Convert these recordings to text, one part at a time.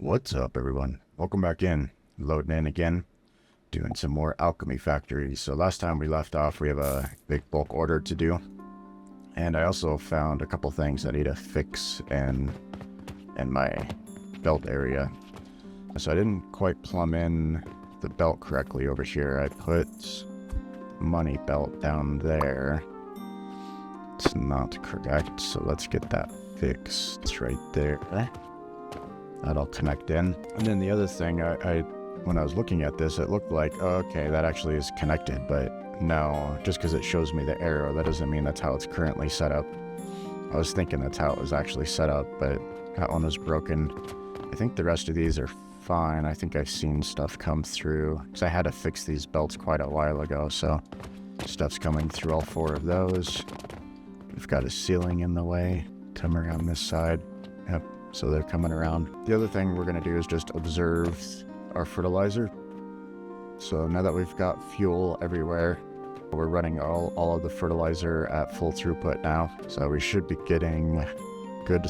What's up, everyone? Welcome back in. Loading in again, doing some more Alchemy Factory. So last time we left off, we have a big bulk order to do. And I also found a couple things I need to fix in my belt area. So I didn't quite plumb in the belt correctly over here. I put money belt down there. It's not correct, so let's get that fixed. It's right there. That'll connect in. And then the other thing, when I was looking at this, it looked like, oh, okay, that actually is connected, but no, just because it shows me the arrow, that doesn't mean that's how it's currently set up. I was thinking that's how it was actually set up, but that one was broken. I think the rest of these are fine. I think I've seen stuff come through, because I had to fix these belts quite a while ago, so stuff's coming through all four of those. We've got a ceiling in the way. Come around this side. Yep. So they're coming around. The other thing we're going to do is just observe our fertilizer. So now that we've got fuel everywhere, we're running all of the fertilizer at full throughput now. So we should be getting good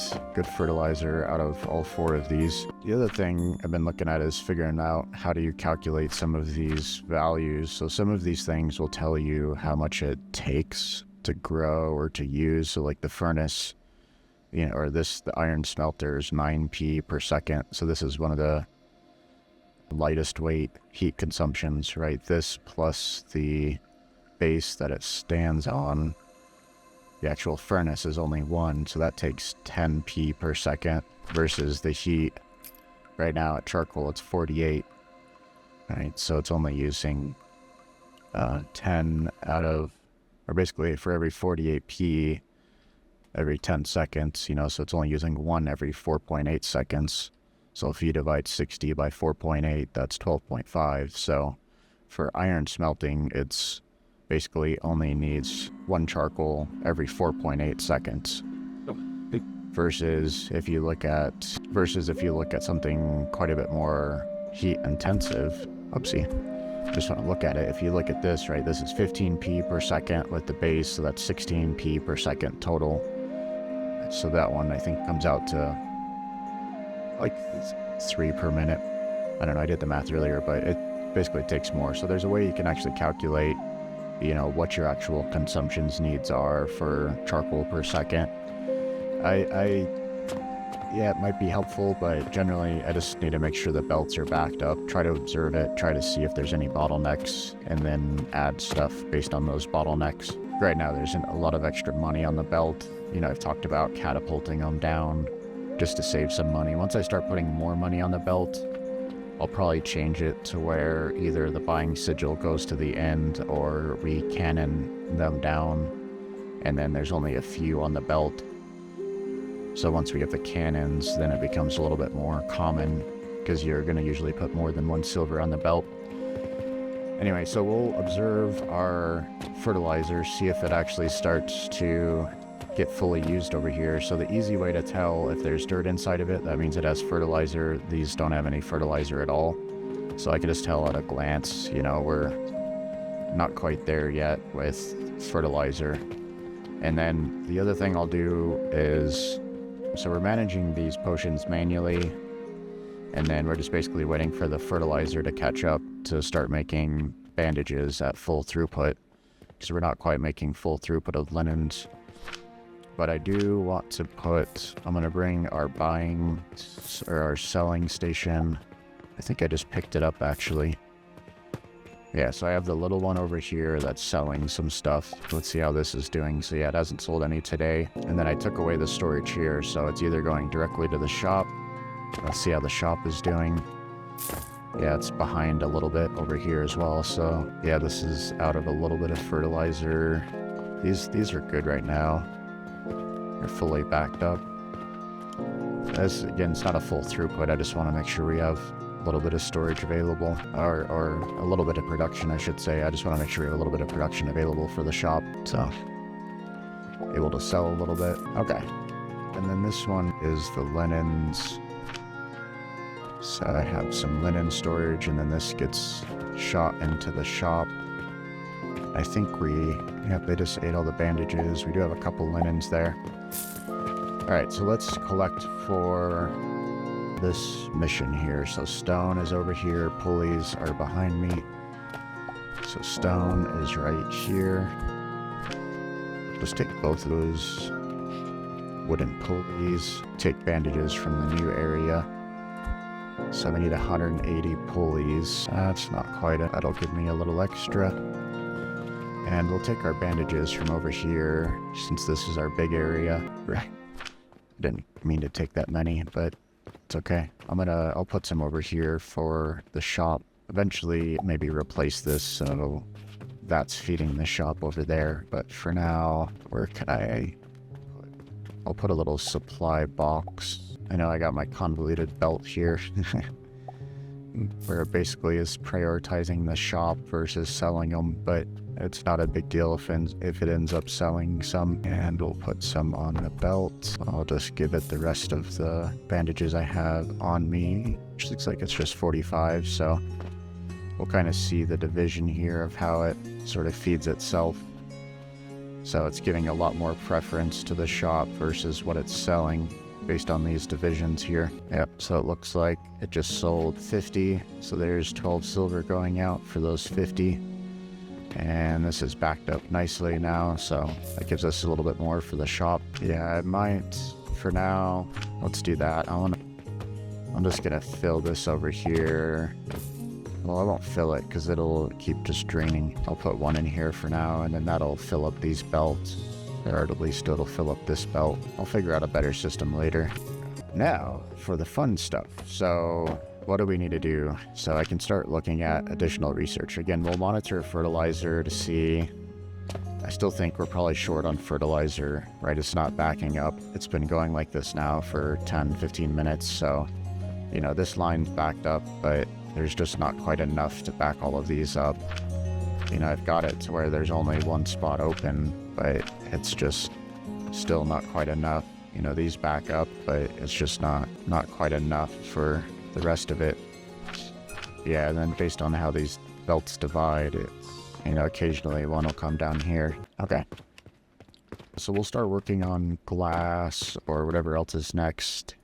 fertilizer out of all four of these. The other thing I've been looking at is figuring out how do you calculate some of these values. So some of these things will tell you how much it takes to grow or to use. So like the furnace, or the iron smelter is 9p per second. So this is one of the lightest weight heat consumptions, right? This plus the base that it stands on, the actual furnace is only 1. So that takes 10p per second versus the heat right now at charcoal, it's 48, right? So it's only using 10 out of, or basically for every 48p, every 10 seconds, so it's only using 1 every 4.8 seconds. So if you divide 60 by 4.8, that's 12.5. So for iron smelting, it's basically only needs 1 charcoal every 4.8 seconds. Versus if you look at something quite a bit more heat intensive, just want to look at it. If you look at this, right, this is 15p per second with the base, so that's 16p per second total. So that one, I think, comes out to like 3 per minute. I don't know, I did the math earlier, but it basically takes more. So there's a way you can actually calculate, what your actual consumptions needs are for charcoal per second. Yeah, it might be helpful, but generally I just need to make sure the belts are backed up, try to observe it, try to see if there's any bottlenecks, and then add stuff based on those bottlenecks. Right now there's a lot of extra money on the belt. I've talked about catapulting them down just to save some money. Once I start putting more money on the belt, I'll probably change it to where either the buying sigil goes to the end or we cannon them down, and then there's only a few on the belt. So once we get the cannons, then it becomes a little bit more common because you're going to usually put more than 1 silver on the belt. Anyway, so we'll observe our fertilizer, see if it actually starts to get fully used over here. So the easy way to tell if there's dirt inside of it, that means it has fertilizer. These don't have any fertilizer at all. So I can just tell at a glance, we're not quite there yet with fertilizer. And then the other thing I'll do is, so we're managing these potions manually, and then we're just basically waiting for the fertilizer to catch up to start making bandages at full throughput, because we're not quite making full throughput of linens. But I do want to I'm going to bring our our selling station. I think I just picked it up actually. Yeah, so I have the little one over here that's selling some stuff. Let's see how this is doing. So yeah, it hasn't sold any today. And then I took away the storage here, so it's either going directly to the shop. Let's see how the shop is doing. Yeah, it's behind a little bit over here as well. So yeah, this is out of a little bit of fertilizer. These are good right now. They're fully backed up. This, again, it's not a full throughput. I just want to make sure we have a little bit of storage available, or a little bit of production, I should say. I just want to make sure we have a little bit of production available for the shop, so able to sell a little bit. Okay. And then this one is the linens. So I have some linen storage, and then this gets shot into the shop. I think they just ate all the bandages. We do have a couple linens there. Alright, so let's collect for this mission here. So stone is over here, pulleys are behind me. So stone is right here. Just take both of those wooden pulleys, take bandages from the new area. So we need 180 pulleys. That's not quite it. That'll give me a little extra. And we'll take our bandages from over here, since this is our big area. Right. Didn't mean to take that many, but it's okay. I'll put some over here for the shop. Eventually, maybe replace this so that's feeding the shop over there. But for now, where can I'll put a little supply box. I know I got my convoluted belt here, where it basically is prioritizing the shop versus selling them, but it's not a big deal if it ends up selling some. And we'll put some on the belt. I'll just give it the rest of the bandages I have on me, which looks like it's just 45, so we'll kind of see the division here of how it sort of feeds itself. So it's giving a lot more preference to the shop versus what it's selling based on these divisions here. Yep, so it looks like it just sold 50. So there's 12 silver going out for those 50. And this is backed up nicely now, so that gives us a little bit more for the shop. Yeah, I might, for now, let's do that. I'm just gonna fill this over here. Well, I won't fill it because it'll keep just draining. I'll put one in here for now, and then that'll fill up these belts. Or at least it'll fill up this belt. I'll figure out a better system later. Now, for the fun stuff. So, what do we need to do? So I can start looking at additional research. Again, we'll monitor fertilizer to see. I still think we're probably short on fertilizer, right? It's not backing up. It's been going like this now for 10, 15 minutes. So, you know, this line's backed up, but there's just not quite enough to back all of these up. You know, I've got it to where there's only one spot open, but it's just still not quite enough. You know, these back up, but it's just not quite enough for the rest of it. Yeah, and then based on how these belts divide, you know, occasionally one will come down here. Okay. So we'll start working on glass or whatever else is next.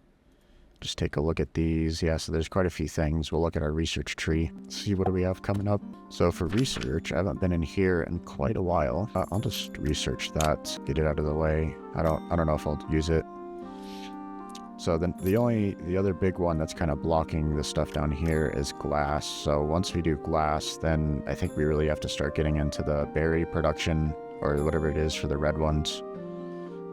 Just take a look at these. Yeah, so there's quite a few things. We'll look at our research tree. See what do we have coming up. So for research, I haven't been in here in quite a while. I'll just research that, get it out of the way. I don't know if I'll use it. So then the other big one that's kind of blocking the stuff down here is glass. So once we do glass, then I think we really have to start getting into the berry production or whatever it is for the red ones.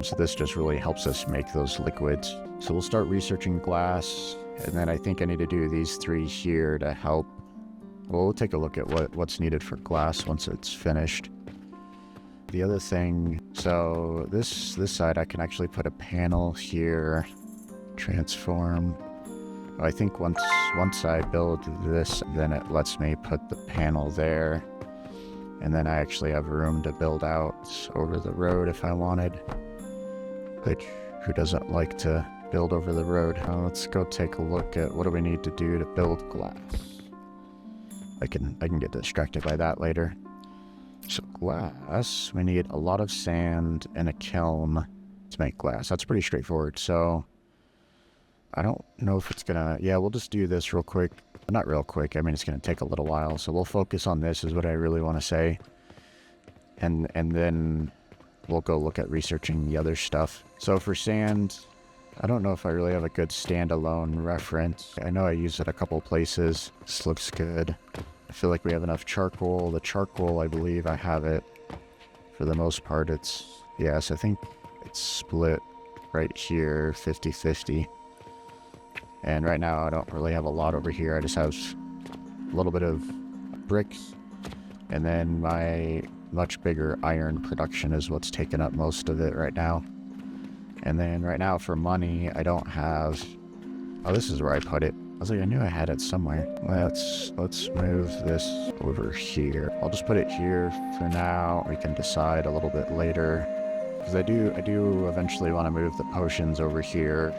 So this just really helps us make those liquids. So we'll start researching glass, and then I think I need to do these three here to help. Well, we'll take a look at what's needed for glass once it's finished. The other thing, so this side I can actually put a panel here, transform. I think once I build this, then it lets me put the panel there, and then I actually have room to build out over the road if I wanted. Which, who doesn't like to build over the road? Let's go take a look at what do we need to do to build glass. I can get distracted by that later. So glass, we need a lot of sand and a kiln to make glass. That's pretty straightforward. So I don't know if it's gonna, yeah, we'll just do this real quick. Not real quick, I mean, it's gonna take a little while. So we'll focus on this is what I really want to say. And then we'll go look at researching the other stuff. So for sand, I don't know if I really have a good standalone reference. I know I use it a couple places. This looks good. I feel like we have enough charcoal. The charcoal, I believe I have it. For the most part, it's, yes, I think it's split right here, 50-50. And right now, I don't really have a lot over here. I just have a little bit of bricks. And then my much bigger iron production is what's taking up most of it right now. And then right now for money, I don't have... Oh, this is where I put it. I was like, I knew I had it somewhere. Let's move this over here. I'll just put it here for now. We can decide a little bit later. Because I do eventually want to move the potions over here.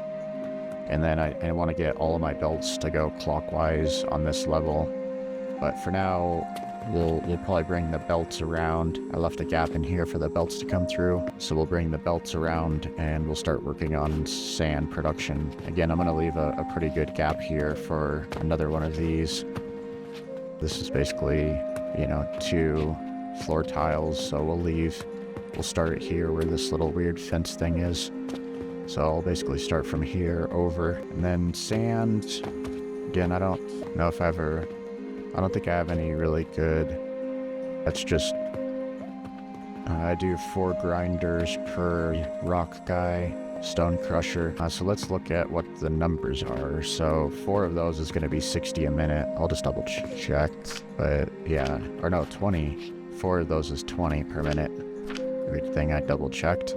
And then I want to get all of my belts to go clockwise on this level. But for now, we'll probably bring the belts around. I left a gap in here for the belts to come through, so we'll bring the belts around and we'll start working on sand production. Again, I'm gonna leave a pretty good gap here for another one of these. This is basically, you know, 2 floor tiles, so we'll start it here where this little weird fence thing is. So I'll basically start from here over, and then sand. Again, I don't know if I don't think I have any really good. That's just, I do 4 grinders per rock guy, stone crusher. So let's look at what the numbers are. So 4 of those is going to be 60 a minute. I'll just double check, but yeah, or no, 20. 4 of those is 20 per minute. Everything I double checked.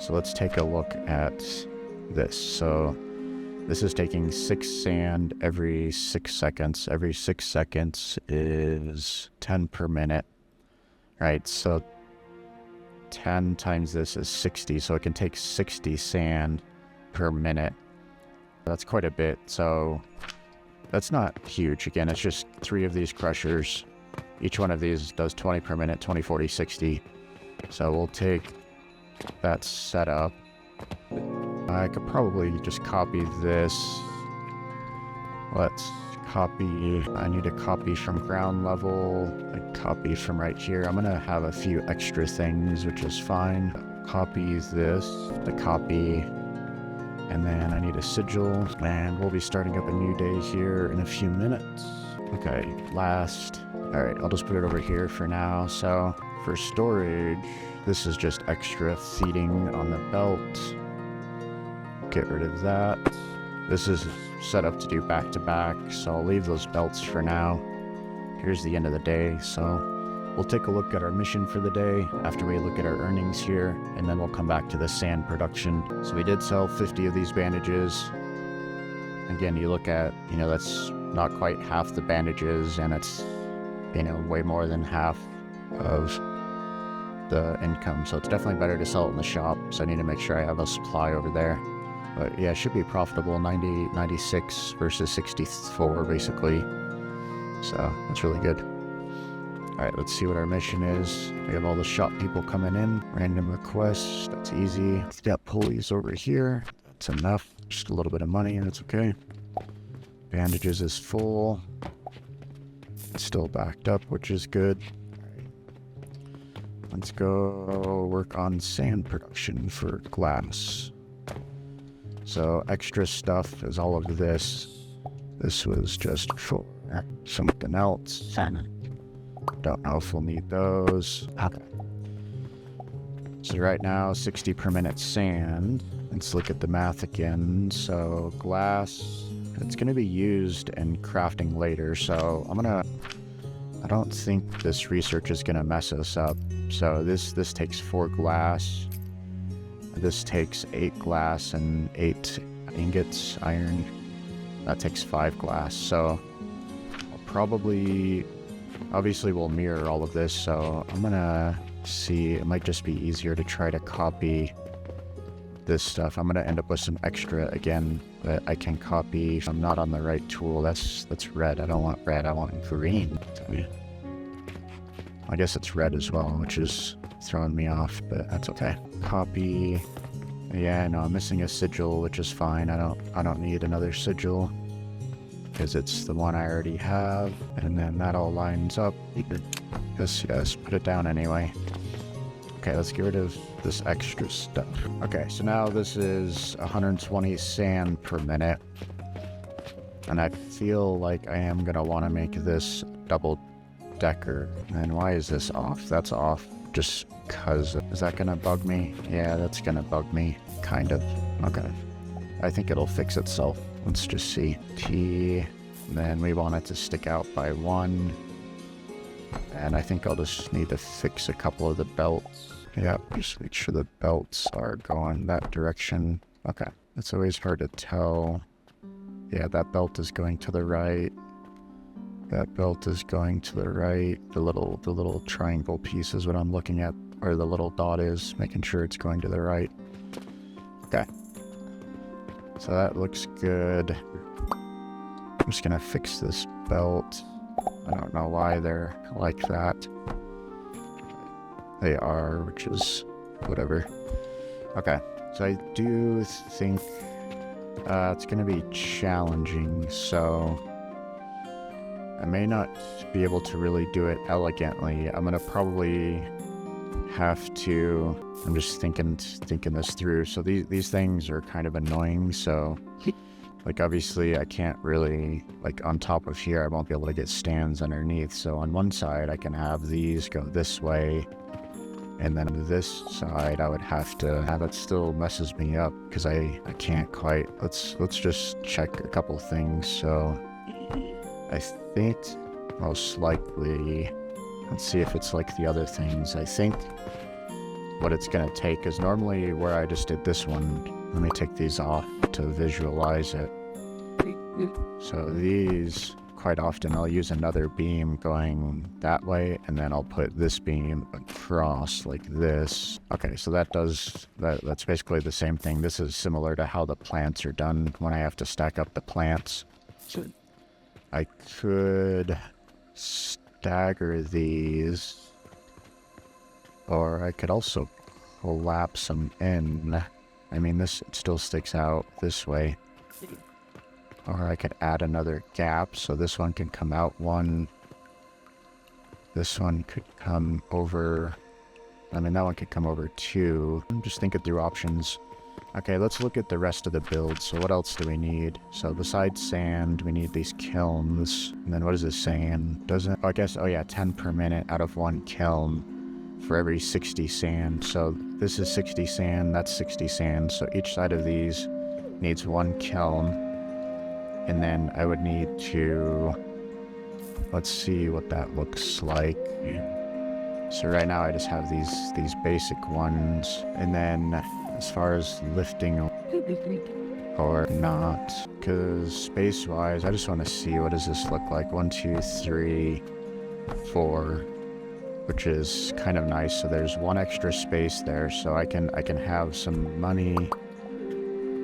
So let's take a look at this. So this is taking 6 sand every 6 seconds. Every 6 seconds is 10 per minute, right? So 10 times this is 60, so it can take 60 sand per minute. That's quite a bit, so that's not huge. Again, it's just 3 of these crushers. Each one of these does 20 per minute, 20, 40, 60. So we'll take that setup. I could probably just copy this. Let's copy. I need a copy from ground level, a copy from right here. I'm gonna have a few extra things, which is fine. Copy this, the copy, and then I need a sigil, and we'll be starting up a new day here in a few minutes. Okay, last. All right, I'll just put it over here for now. So for storage, this is just extra feeding on the belt. Get rid of that. This is set up to do back-to-back, so I'll leave those belts for now. Here's the end of the day, so we'll take a look at our mission for the day after we look at our earnings here, and then we'll come back to the sand production. So we did sell 50 of these bandages. Again, you look at, you know, that's not quite half the bandages, and it's, you know, way more than half of the income. So it's definitely better to sell it in the shop, so I need to make sure I have a supply over there. But yeah, it should be profitable. 96 versus 64 basically. So that's really good. Alright, let's see what our mission is. We have all the shop people coming in. Random requests, that's easy. We've got pulleys over here. That's enough. Just a little bit of money, that's okay. Bandages is full. It's still backed up, which is good. Let's go work on sand production for glass. So extra stuff is all of this. This was just for something else. Don't know if we'll need those. Okay. So right now, 60 per minute sand. Let's look at the math again. So glass, it's going to be used in crafting later. So I don't think this research is going to mess us up. So this takes 4 glass. This takes 8 glass and 8 ingots, iron. That takes 5 glass. So I'll probably, obviously we'll mirror all of this. So I'm gonna see, it might just be easier to try to copy this stuff. I'm gonna end up with some extra again that I can copy. I'm not on the right tool. That's red. I don't want red. I want green. I guess it's red as well, which is throwing me off, but that's okay. Copy. Yeah, no, I'm missing a sigil, which is fine. I don't need another sigil because it's the one I already have, and then that all lines up. Yes, put it down anyway. Okay, let's get rid of this extra stuff. Okay, so now this is 120 sand per minute, and I feel like I am gonna want to make this double decker. And why is this off? That's off just because. Is that gonna bug me? Yeah, that's gonna bug me, kind of. Okay, I think it'll fix itself. Let's just see. T, and then we want it to stick out by 1, and I think I'll just need to fix a couple of the belts. Yeah, just make sure the belts are going that direction. Okay, it's always hard to tell. Yeah, that belt is going to the right. That belt is going to the right. The little triangle piece is what I'm looking at, or the little dot is, making sure it's going to the right. Okay. So that looks good. I'm just gonna fix this belt. I don't know why they're like that. They are, which is whatever. Okay, so I do think it's going to be challenging, so I may not be able to really do it elegantly. I'm going to probably have to... I'm just thinking this through. So these things are kind of annoying, so... Like, obviously, I can't really, like, on top of here, I won't be able to get stands underneath. So on one side, I can have these go this way. And then this side, I would have to have it still messes me up because I can't quite. Let's just check a couple things. So I think most likely, let's see if it's like the other things. I think what it's going to take is normally where I just did this one. Let me take these off to visualize it. So these, quite often I'll use another beam going that way, and then I'll put this beam across like this. Okay, so that's basically the same thing. This is similar to how the plants are done when I have to stack up the plants. I could stagger these, or I could also collapse them in. I mean, it still sticks out this way. Or I could add another gap, so this one can come out one. This one could come over... I mean, that one could come over two. I'm just thinking through options. Okay, let's look at the rest of the build. So what else do we need? So besides sand, we need these kilns. And then what is this saying? Doesn't... Oh, I guess... Oh yeah, 10 per minute out of one kiln for every 60 sand. So this is 60 sand, that's 60 sand. So each side of these needs one kiln. And then I would need to... Let's see what that looks like. So right now I just have these basic ones. And then as far as lifting or not, because space-wise, I just want to see what does this look like. 1, 2, 3, 4... which is kind of nice. So there's one extra space there, so I can have some money.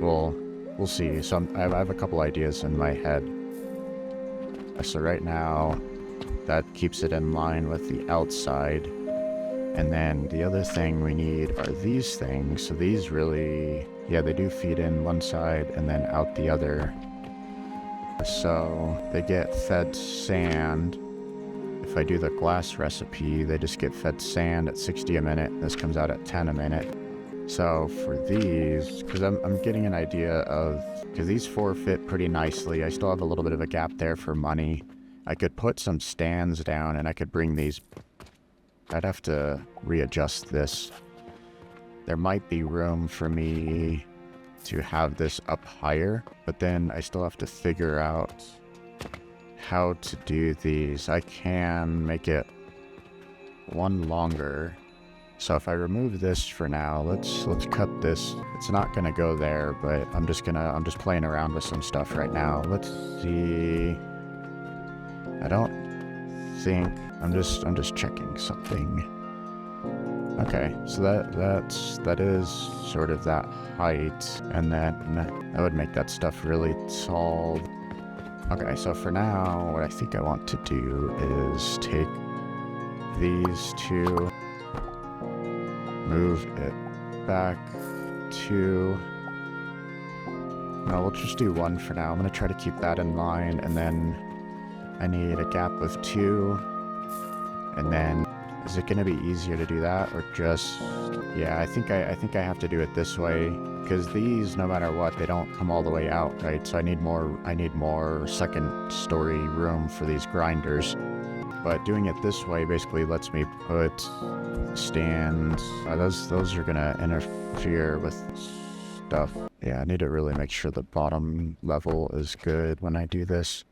Well, we'll see. So I have a couple ideas in my head. So right now, that keeps it in line with the outside. And then the other thing we need are these things. So these really, yeah, they do feed in one side and then out the other. So they get fed sand. If I do the glass recipe, they just get fed sand at 60 a minute. This comes out at 10 a minute. So for these, because I'm getting an idea of, because these 4 fit pretty nicely. I still have a little bit of a gap there for money. I could put some stands down and I could bring these. I'd have to readjust this. There might be room for me to have this up higher, but then I still have to figure out how to do these. I can make it one longer. So if I remove this for now, let's cut this. It's not gonna go there, but I'm just playing around with some stuff right now. Let's see. I don't think I'm just checking something. Okay, so that is sort of that height, and then that would make that stuff really tall. Okay, so for now, what I think I want to do is take these two, move it back to... No, we'll just do one for now. I'm going to try to keep that in line, and then I need a gap of 2, and then is it going to be easier to do that, or just... Yeah, I think I have to do it this way, because these, no matter what, they don't come all the way out, right? So I need more second story room for these grinders. But doing it this way basically lets me put stands. Those are gonna interfere with stuff. Yeah, I need to really make sure the bottom level is good when I do this.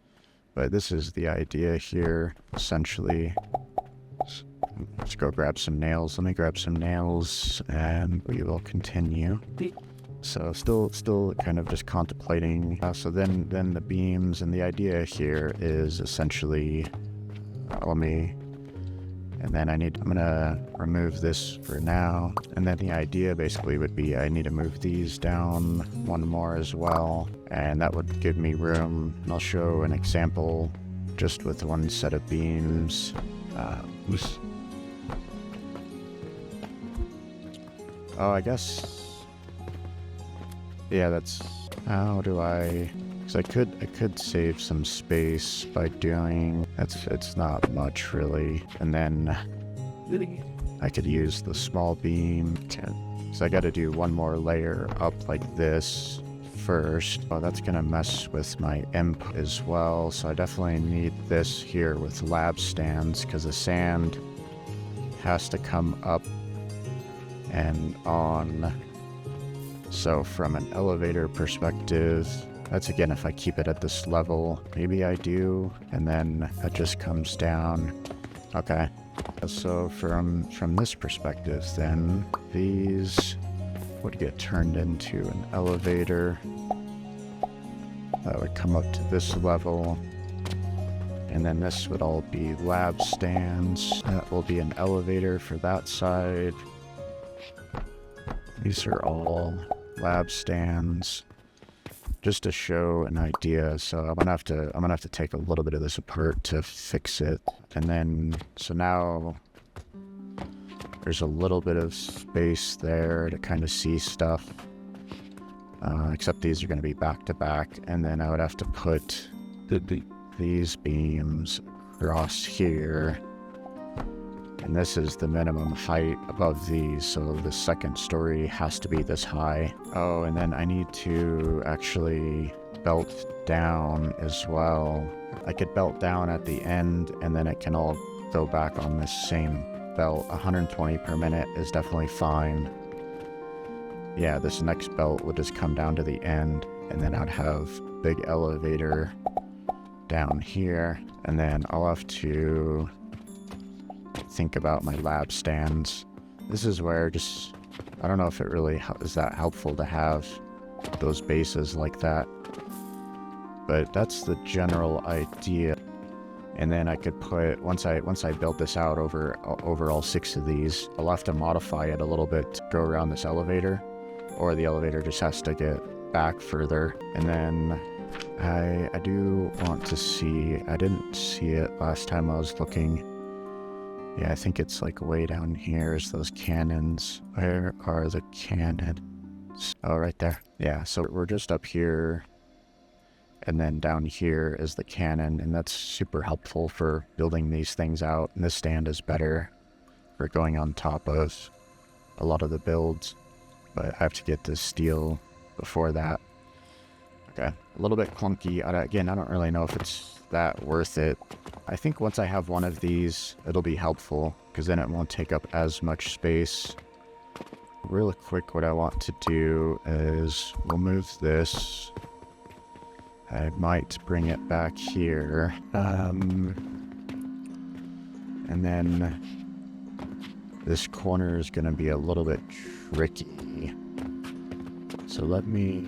But this is the idea here, essentially. Let's go grab some nails. Let me grab some nails and we will continue. So still kind of just contemplating. So then the beams, and the idea here is essentially, and then I'm gonna remove this for now. And then the idea basically would be I need to move these down one more as well. And that would give me room. And I'll show an example just with one set of beams. Oh, I guess... Yeah, that's... How do I... Because I could save some space by doing... It's not much, really. And then... I could use the small beam. So I gotta do one more layer up like this first. Oh, that's gonna mess with my imp as well. So I definitely need this here with lab stands, because the sand has to come up and on. So from an elevator perspective, that's again if I keep it at this level. Maybe I do, and then it just comes down. Okay. So from this perspective, then these would get turned into an elevator that would come up to this level, and then this would all be lab stands. That will be an elevator for that side. These are all lab stands, just to show an idea. So I'm gonna have to take a little bit of this apart to fix it. And then, so now there's a little bit of space there to kind of see stuff. Except these are going to be back to back. And then I would have to put these beams across here. And this is the minimum height above these, so the second story has to be this high. Oh, and then I need to actually belt down as well. I could belt down at the end, and then it can all go back on this same belt. 120 per minute is definitely fine. Yeah, this next belt would just come down to the end, and then I'd have big elevator down here, and then I'll have to think about my lab stands. This is where just, I don't know if it really is that helpful to have those bases like that, but that's the general idea. And then I could put, once I build this out over all 6 of these, I'll have to modify it a little bit to go around this elevator, or the elevator just has to get back further. And then I do want to see, I didn't see it last time I was looking. Yeah, I think it's like way down here is those cannons. Where are the cannons? Oh, right there. Yeah, so we're just up here, and then down here is the cannon, and that's super helpful for building these things out. And this stand is better for going on top of a lot of the builds, but I have to get the steel before that. Okay, a little bit clunky. Again, I don't really know if it's that worth it. I think once I have one of these, it'll be helpful, because then it won't take up as much space. Really quick, what I want to do is we'll move this. I might bring it back here. And then this corner is going to be a little bit tricky. So let me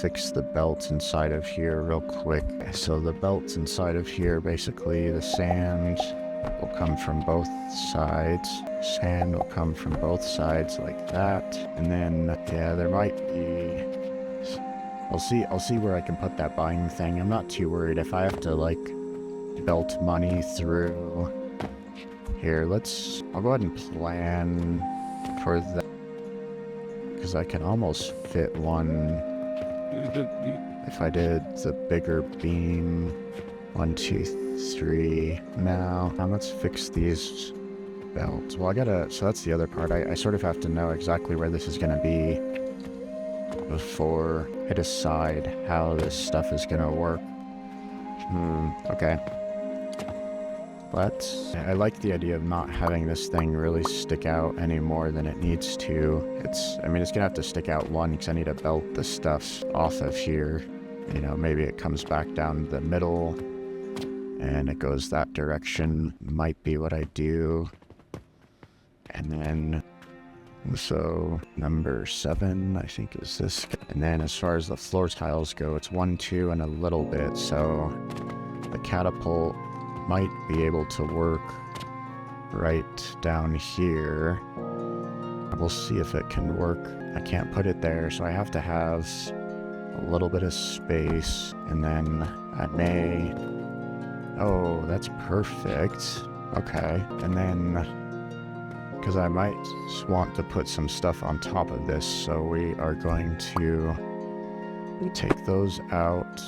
fix the belts inside of here real quick. So the belts inside of here, basically the sand will come from both sides. Sand will come from both sides like that. And then, yeah, there might be... I'll see where I can put that buying thing. I'm not too worried if I have to, like, belt money through here. I'll go ahead and plan for that, because I can almost fit one if I did the bigger beam. 1, 2, 3. Now let's fix these belts. Well, so that's the other part. I sort of have to know exactly where this is going to be before I decide how this stuff is going to work. Okay. But I like the idea of not having this thing really stick out any more than it needs to. It's going to have to stick out one, because I need to belt the stuff off of here. You know, maybe it comes back down the middle and it goes that direction. Might be what I do. And then, so number 7, I think, is this. And then as far as the floor tiles go, it's 1, 2, and a little bit. So the catapult might be able to work right down here. We'll see if it can work. I can't put it there, so I have to have a little bit of space, and then I may Oh, that's perfect. Okay, and then, because I might want to put some stuff on top of this, so we are going to take those out.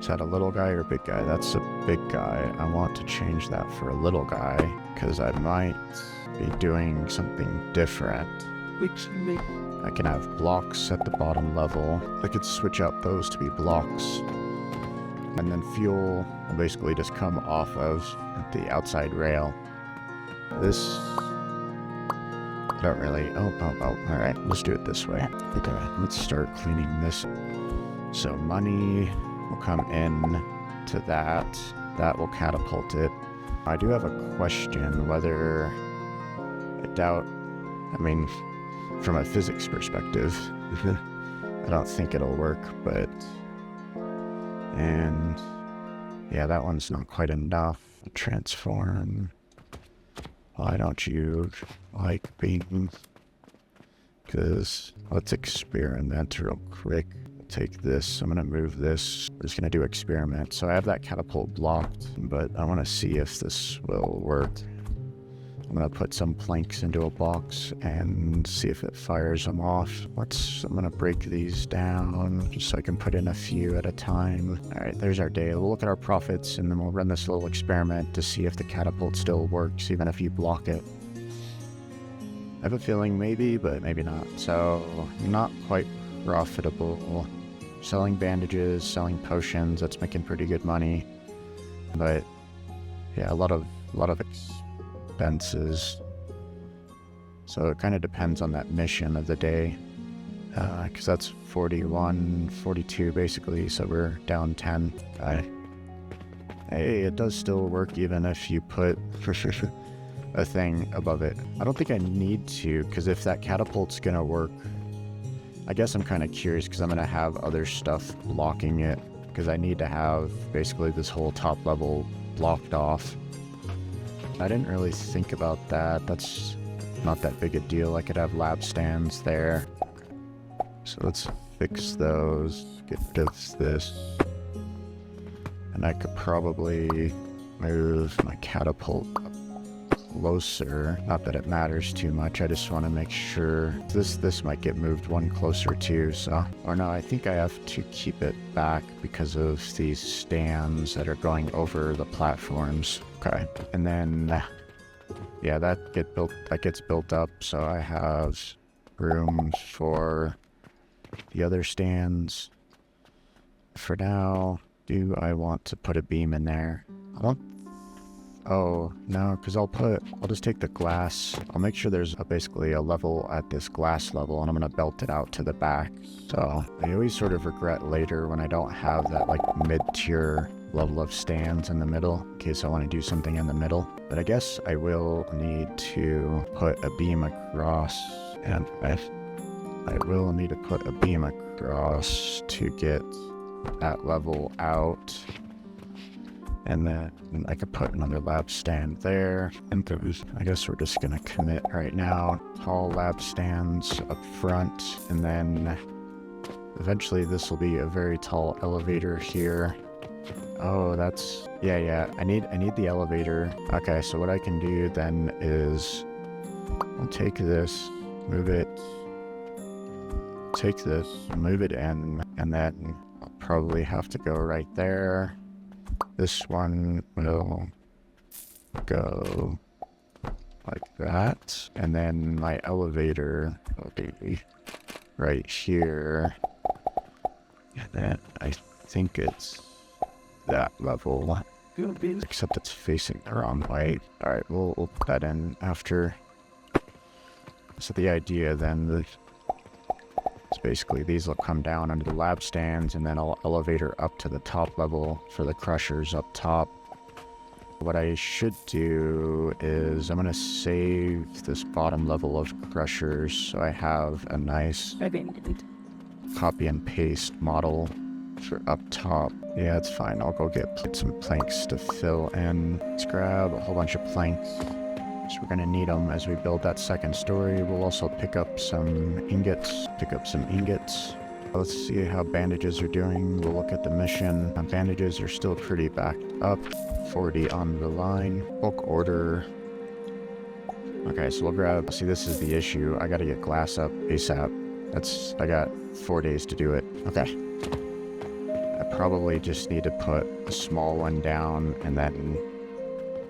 Is that a little guy or a big guy? That's a big guy. I want to change that for a little guy, because I might be doing something different. I can have blocks at the bottom level. I could switch out those to be blocks. And then fuel will basically just come off of the outside rail. This, I don't really, oh, alright, let's do it this way. Okay, let's start cleaning this. So money will come in to that. That will catapult it. I do have a question whether, I doubt, I mean, from a physics perspective, I don't think it'll work, but, and yeah, that one's not quite enough. Transform. Why don't you like beams? Because let's experiment real quick. Take this, I'm gonna move this. We're just gonna do experiment. So I have that catapult blocked, but I wanna see if this will work. I'm gonna put some planks into a box and see if it fires them off. I'm gonna break these down just so I can put in a few at a time. All right, there's our day. We'll look at our profits and then we'll run this little experiment to see if the catapult still works, even if you block it. I have a feeling maybe, but maybe not. So not quite profitable. Selling bandages, selling potions, that's making pretty good money. But yeah, a lot of expenses. So it kind of depends on that mission of the day. Because that's 41, 42 basically, so we're down 10. Hey, it does still work even if you put a thing above it. I don't think I need to, because if that catapult's gonna work, I guess I'm kind of curious because I'm going to have other stuff blocking it, because I need to have basically this whole top level blocked off. I didn't really think about that. That's not that big a deal. I could have lab stands there. So let's fix those, get rid of this. And I could probably move my catapult closer. Not that it matters too much, I just want to make sure this might get moved one closer too, so, or no, I think I have to keep it back because of these stands that are going over the platforms. Okay, and then yeah, that gets built up, so I have room for the other stands. For now, do I want to put a beam in there? I don't. Oh, no, because I'll just take the glass. I'll make sure there's basically a level at this glass level, and I'm going to belt it out to the back. So I always sort of regret later when I don't have that like mid-tier level of stands in the middle, in case I want to do something in the middle. But I guess I will need to put a beam across, and I will need to put a beam across to get that level out. And then I could put another lab stand there. And I guess we're just gonna commit right now. Tall lab stands up front, and then eventually this will be a very tall elevator here. Oh, that's, yeah, I need the elevator. Okay, so what I can do then is I'll take this, move it, take this, move it in, and then I'll probably have to go right there. This one will go like that, and then my elevator will be right here, and then I think it's that level, except it's facing the wrong way. Alright, we'll put that in after. So the idea then is basically these will come down under the lab stands, and then I'll elevator up to the top level for the crushers up top. What I should do is I'm going to save this bottom level of crushers so I have a nice copy and paste model for up top. Yeah, it's fine. I'll go get some planks to fill in. Let's grab a whole bunch of planks. So we're going to need them as we build that second story. We'll also pick up some ingots. Let's see how bandages are doing. We'll look at the mission. Bandages are still pretty backed up. 40 on the line. Bulk order. Okay, so we'll grab... See, this is the issue. I gotta get glass up ASAP. I got 4 days to do it. Okay. I probably just need to put a small one down and then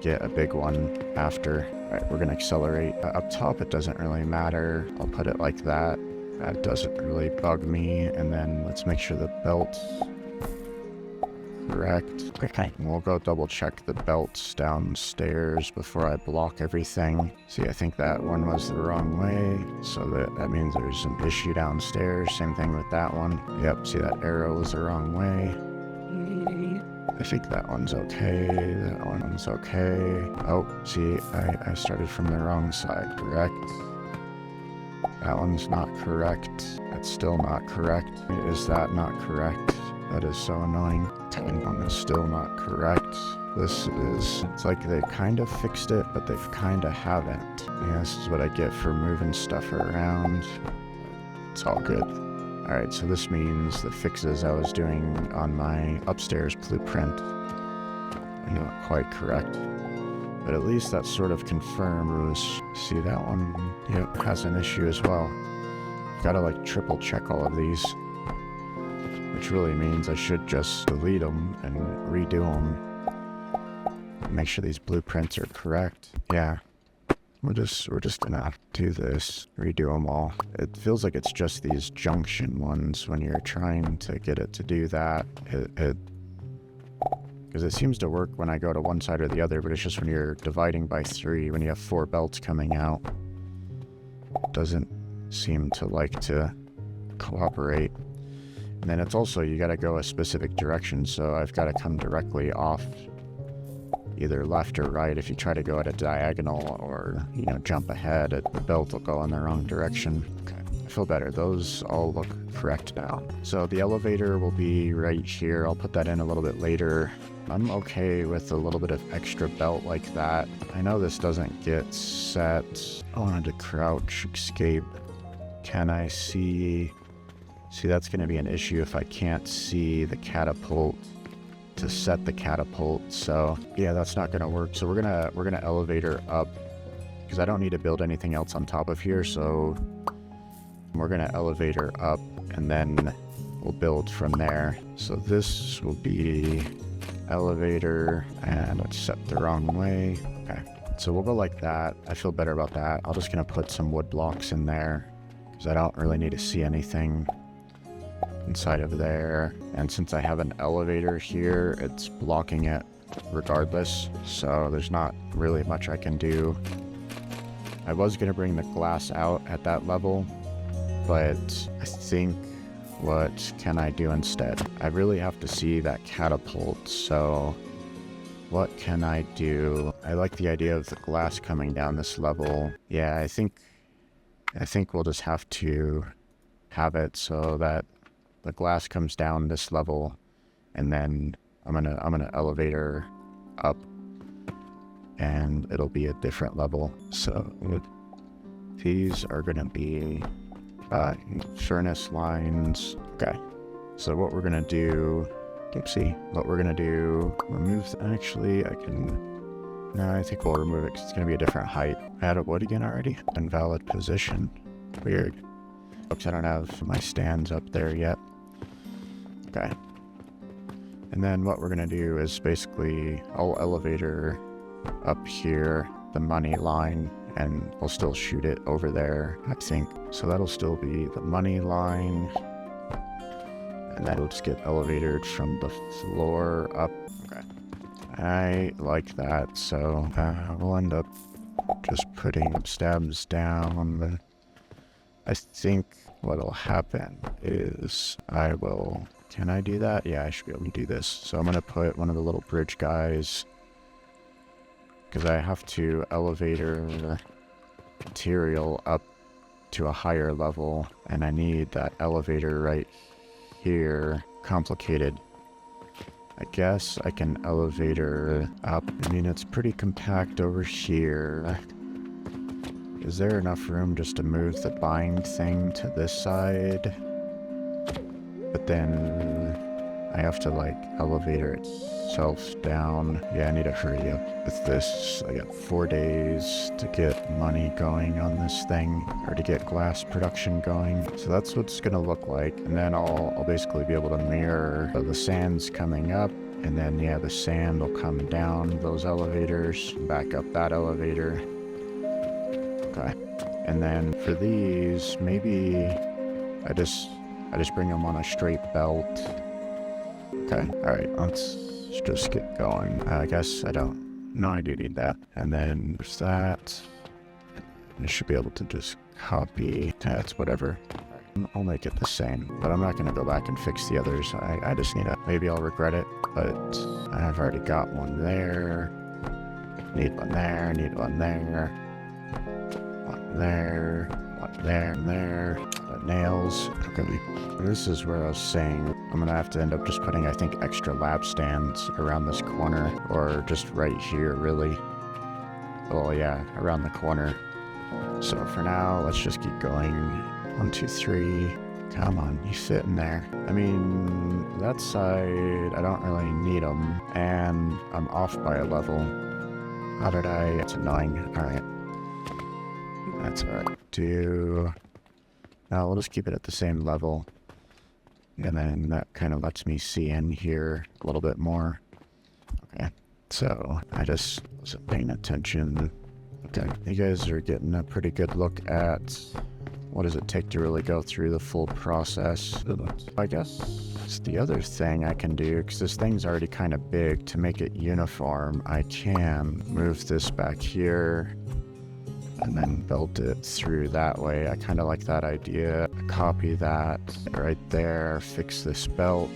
get a big one after. Alright, we're gonna accelerate. Up top, it doesn't really matter. I'll put it like that. That doesn't really bug me. And then let's make sure the belt's correct. Okay. We'll go double check the belts downstairs before I block everything. See, I think that one was the wrong way. So that means there's an issue downstairs. Same thing with that one. Yep, see that arrow was the wrong way. I think that one's okay. That one's okay. Oh, see, I started from the wrong side, correct? That one's not correct. That's still not correct. Is that not correct? That is so annoying. That one is still not correct. It's like they kind of fixed it, but they've kind of haven't. Yeah, this is what I get for moving stuff around. It's all good. Alright, so this means the fixes I was doing on my upstairs blueprint are not quite correct. But at least that sort of confirms. See, that one, yep, has an issue as well. Gotta like triple check all of these. Which really means I should just delete them and redo them. Make sure these blueprints are correct. Yeah. We're just gonna do this, redo them all. It feels like it's just these junction ones when you're trying to get it to do that. Because it seems to work when I go to one side or the other, but it's just when you're dividing by 3, when you have 4 belts coming out. It doesn't seem to like to cooperate. And then it's also, you gotta go a specific direction, so I've gotta come directly off either left or right. If you try to go at a diagonal or, you know, jump ahead, the belt will go in the wrong direction. Okay, I feel better. Those all look correct now. So the elevator will be right here. I'll put that in a little bit later. I'm okay with a little bit of extra belt like that. I know this doesn't get set. I wanted to crouch, escape. Can I see? See, that's going to be an issue if I can't see the catapult to set the catapult. So yeah, that's not going to work. So we're gonna elevator up because I don't need to build anything else on top of here. So we're gonna elevator up and then we'll build from there. So this will be elevator, and it's set the wrong way. Okay, so we'll go like that. I feel better about that. I'm just gonna put some wood blocks in there because I don't really need to see anything inside of there. And since I have an elevator here, it's blocking it regardless, so there's not really much I can do. I was gonna bring the glass out at that level, but I think, what can I do instead? I really have to see that catapult, so what can I do? I like the idea of the glass coming down this level. Yeah, I think we'll just have to have it so that the glass comes down this level, and then I'm gonna elevator up, and it'll be a different level. So these are gonna be furnace lines. Okay. So what we're gonna do? What we're gonna do? Remove. Actually, I can. No, I think we'll remove it because it's gonna be a different height. Add a wood again already. Invalid position. Weird. Oops, I don't have my stands up there yet. Okay. And then what we're gonna do is basically I'll elevator up here the money line, and we'll still shoot it over there, I think. So that'll still be the money line, and that'll just get elevated from the floor up. Okay. I like that, so we'll end up just putting stabs down. I think what'll happen is I will... Can I do that? Yeah, I should be able to do this. So I'm going to put one of the little bridge guys, because I have to elevator material up to a higher level, and I need that elevator right here. Complicated. I guess I can elevator up. I mean, it's pretty compact over here. Is there enough room just to move the bind thing to this side? but then I have to like elevator itself down. Yeah, I need to hurry up with this. I got 4 days to get money going on this thing, or to get glass production going. So that's what it's gonna look like. And then I'll basically be able to mirror the sands coming up. And then, yeah, the sand will come down those elevators, back up that elevator. Okay. And then for these, maybe I just bring them on a straight belt. Okay, alright, let's just get going. I guess I don't. No, I do need that. And then there's that. I should be able to just copy. That's whatever. I'll make it the same, but I'm not going to go back and fix the others. I just need maybe I'll regret it, but I've already got one there. Need one there, need one there. One there, one there, and there. Nails. Okay, this is where I was saying I'm going to have to end up just putting, I think, extra lab stands around this corner, or just right here, really. Oh yeah, around the corner. So for now, let's just keep going. 1, 2, 3. Come on, you fit in there. I mean, that side, I don't really need them, and I'm off by a level. How did I? It's annoying. Alright. That's alright. Now we'll just keep it at the same level. And then that kind of lets me see in here a little bit more. Okay. So I just wasn't paying attention. Okay. You guys are getting a pretty good look at what does it take to really go through the full process. I guess the other thing I can do, because this thing's already kind of big, to make it uniform, I can move this back here and then belt it through that way. I kind of like that idea. Copy that right there, fix this belt,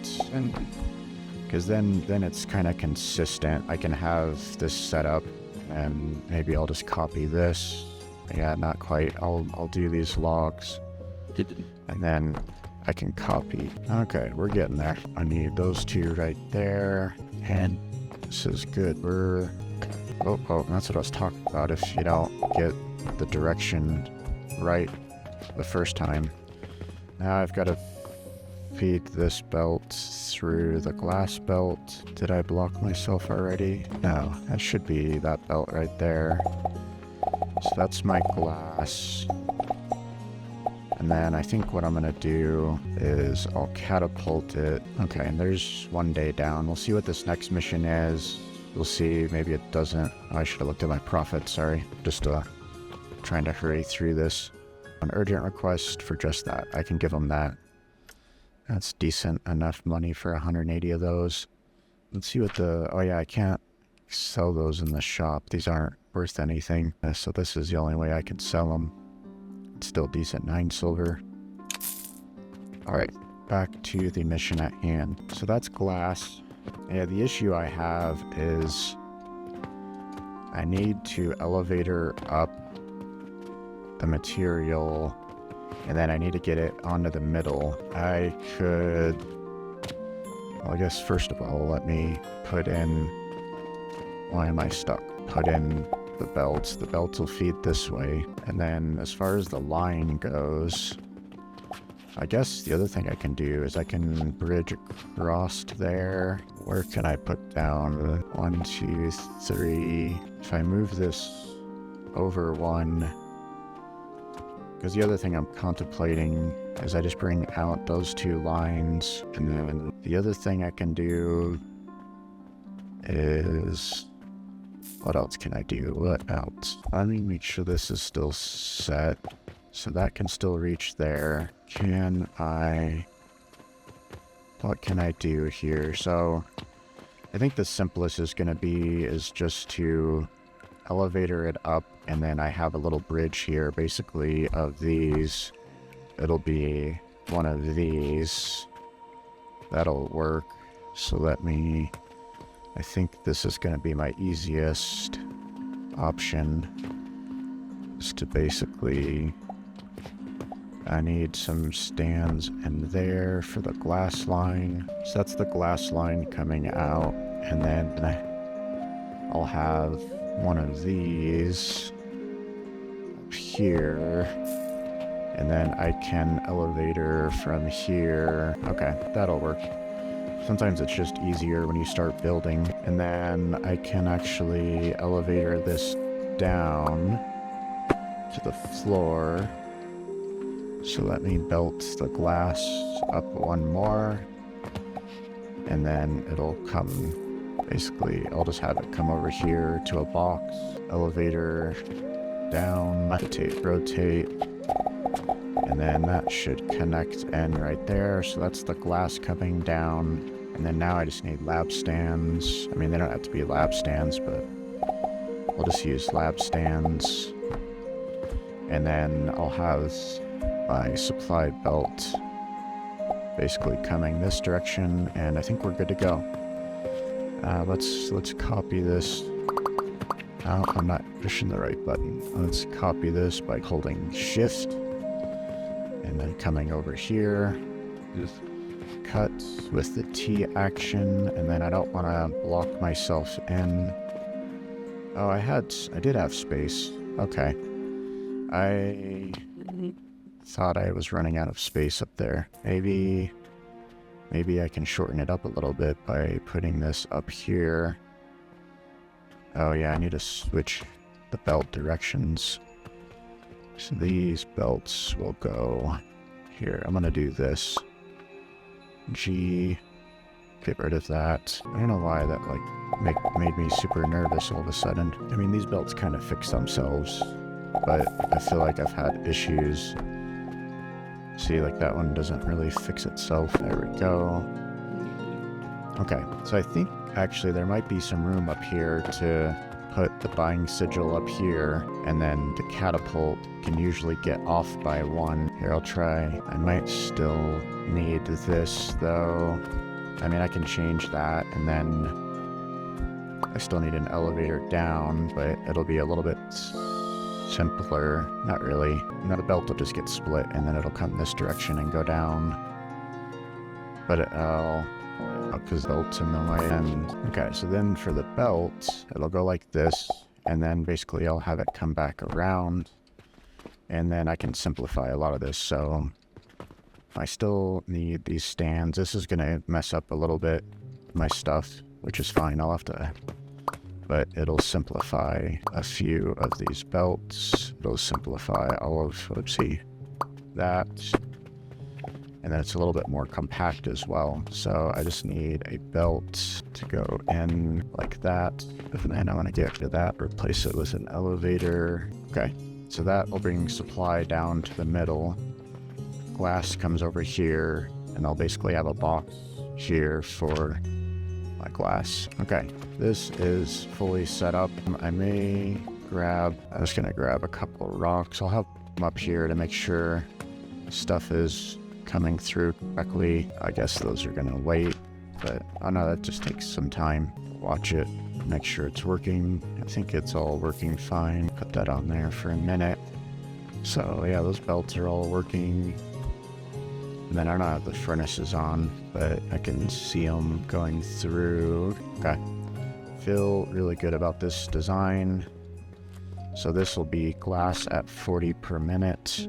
because then it's kind of consistent. I can have this set up, and maybe I'll just copy this. Yeah, not quite. I'll do these logs, and then I can copy. Okay, we're getting there. I need those two right there, and this is good. Oh, that's what I was talking about. If you don't get the direction right the first time. Now I've got to feed this belt through the glass belt. Did I block myself already? No, that should be that belt right there. So that's my glass. And then I think what I'm going to do is I'll catapult it. Okay, and there's 1 day down. We'll see what this next mission is. We'll see. Maybe it doesn't. I should have looked at my profit, sorry. Just trying to hurry through this. An urgent request for just that. I can give them that. That's decent enough money for 180 of those. Let's see what oh yeah, I can't sell those in the shop. These aren't worth anything. So this is the only way I can sell them. It's still decent, 9 silver. Alright, back to the mission at hand. So that's glass. Yeah, the issue I have is I need to elevator up the material, and then I need to get it onto the middle. I could, well, I guess first of all, let me put in, why am I stuck? Put in the belts. The belts will feed this way. And then as far as the line goes, I guess the other thing I can do is I can bridge across there. Where can I put down? 1, 2, 3. If I move this over 1, because the other thing I'm contemplating is I just bring out those 2 lines, and then the other thing I can do is, what else can I do? What else? Let me make sure this is still set, so that can still reach there. What can I do here? So I think the simplest is going to be just to elevator it up, and then I have a little bridge here, basically, of these. It'll be one of these. That'll work. So I think this is going to be my easiest option, is to basically, I need some stands in there for the glass line. So that's the glass line coming out, and then I'll have one of these up here, And then I can elevator from here. Okay, that'll work. Sometimes it's just easier when you start building. And then I can actually elevator this down to the floor. So let me belt the glass up one more. And then it'll come, basically, I'll just have it come over here to a box. Elevator down, rotate. And then that should connect in right there. So that's the glass coming down. And then now I just need lab stands. I mean, they don't have to be lab stands, but we'll just use lab stands. And then I'll have my supply belt basically coming this direction, and I think we're good to go. Let's copy this. Oh, I'm not pushing the right button. Let's copy this by holding Shift, and then coming over here, just cut with the T action, and then I don't want to block myself in. Oh, I did have space. Okay. I thought I was running out of space up there. Maybe I can shorten it up a little bit by putting this up here. Oh yeah, I need to switch the belt directions. So these belts will go here. I'm gonna do this. G, get rid of that. I don't know why that made me super nervous all of a sudden. I mean, these belts kind of fix themselves, but I feel like I've had issues. See, like that one doesn't really fix itself. There we go. Okay, so I think actually there might be some room up here to put the buying sigil up here, and then the catapult can usually get off by one. Here, I'll try. I might still need this though. I mean, I can change that, and then I still need an elevator down, but it'll be a little bit simpler. Not really. Now the belt will just get split, and then it'll come this direction and go down. But because the belt's in the way. And okay, so then for the belt, it'll go like this, and then basically I'll have it come back around, and then I can simplify a lot of this. So I still need these stands. This is gonna mess up a little bit my stuff, which is fine. I'll have to, but it'll simplify a few of these belts. It'll simplify all of, let's see, that. And then it's a little bit more compact as well. So I just need a belt to go in like that. And then I want to get rid of that, replace it with an elevator. Okay, so that will bring supply down to the middle. Glass comes over here, and I'll basically have a box here for my glass. Okay, this is fully set up. I'm just gonna grab a couple of rocks. I'll have them up here to make sure stuff is coming through correctly. I guess those are gonna wait, but I know that just takes some time. Watch it, make sure it's working. I think it's all working fine. Put that on there for a minute. So yeah, those belts are all working. And then I don't have the furnaces on, but I can see them going through. Okay, feel really good about this design. So this will be glass at 40 per minute.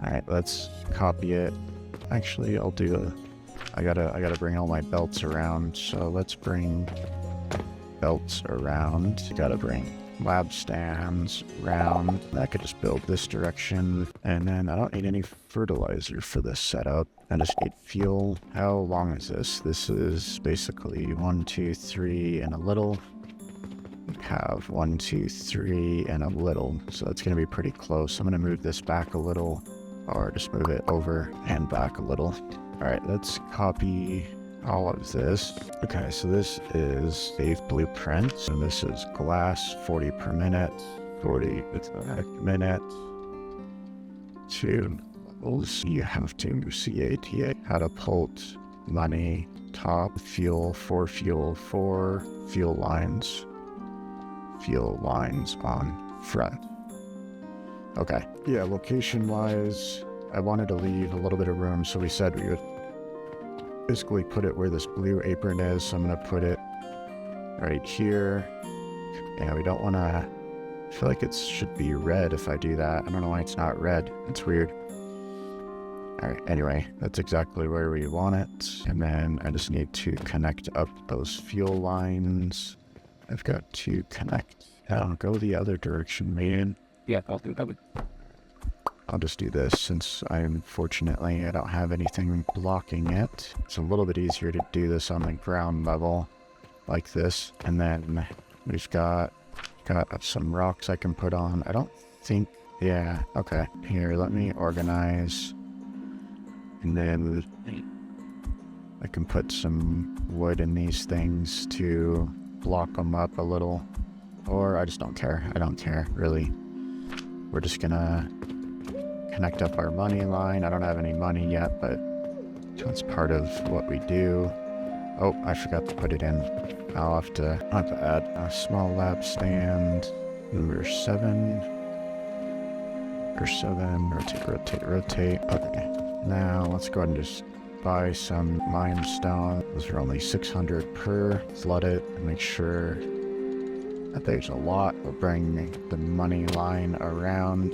All right, let's copy it. Actually, I'll do I gotta bring all my belts around. So let's bring belts around. Gotta bring lab stands around. I could just build this direction. And then I don't need any fertilizer for this setup. I just need fuel. How long is this? This is basically 1, 2, 3, and a little. Have 1, 2, 3, and a little. So that's gonna be pretty close. I'm gonna move this back a little, or just move it over and back a little. All right, let's copy all of this. Okay, so this is Dave Blueprint, and this is glass 40 per minute, 40 per minute. 2 levels. You have to CATA, catapult, money, top, fuel, 4 fuel, 4 fuel lines on front. Okay. Yeah, location-wise, I wanted to leave a little bit of room, so we said we would basically put it where this blue apron is. So I'm going to put it right here. Yeah, we don't want to I feel like it should be red if I do that. I don't know why it's not red. It's weird. Alright, anyway, that's exactly where we want it. And then I just need to connect up those fuel lines. I've got to connect. I'll go the other direction, man. Yeah, I'll do that. I'll just do this since I don't have anything blocking it. It's a little bit easier to do this on the ground level like this. And then we've got some rocks I can put on. I don't think, yeah, okay. Here, let me organize. And then I can put some wood in these things to block them up a little. Or I just don't care. I don't care, really. We're just gonna connect up our money line. I don't have any money yet, but that's part of what we do. Oh, I forgot to put it in. I'll have to add a small lab stand. Number 7. Rotate. Okay. Now let's go ahead and just buy some limestone. Those are only 600 per. Flood it and make sure that there's a lot. We'll bring the money line around.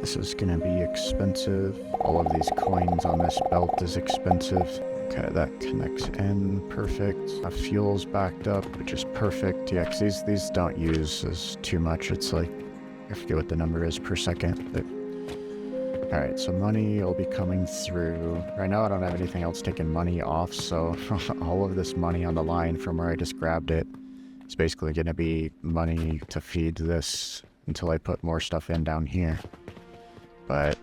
This is gonna be expensive. All of these coins on this belt is expensive. Okay, that connects in. Perfect. Fuel's backed up, which is perfect. Yeah, because these don't use as too much. It's like, I forget what the number is per second. But alright, so money will be coming through. Right now I don't have anything else taking money off, so all of this money on the line from where I just grabbed it is basically going to be money to feed this until I put more stuff in down here. But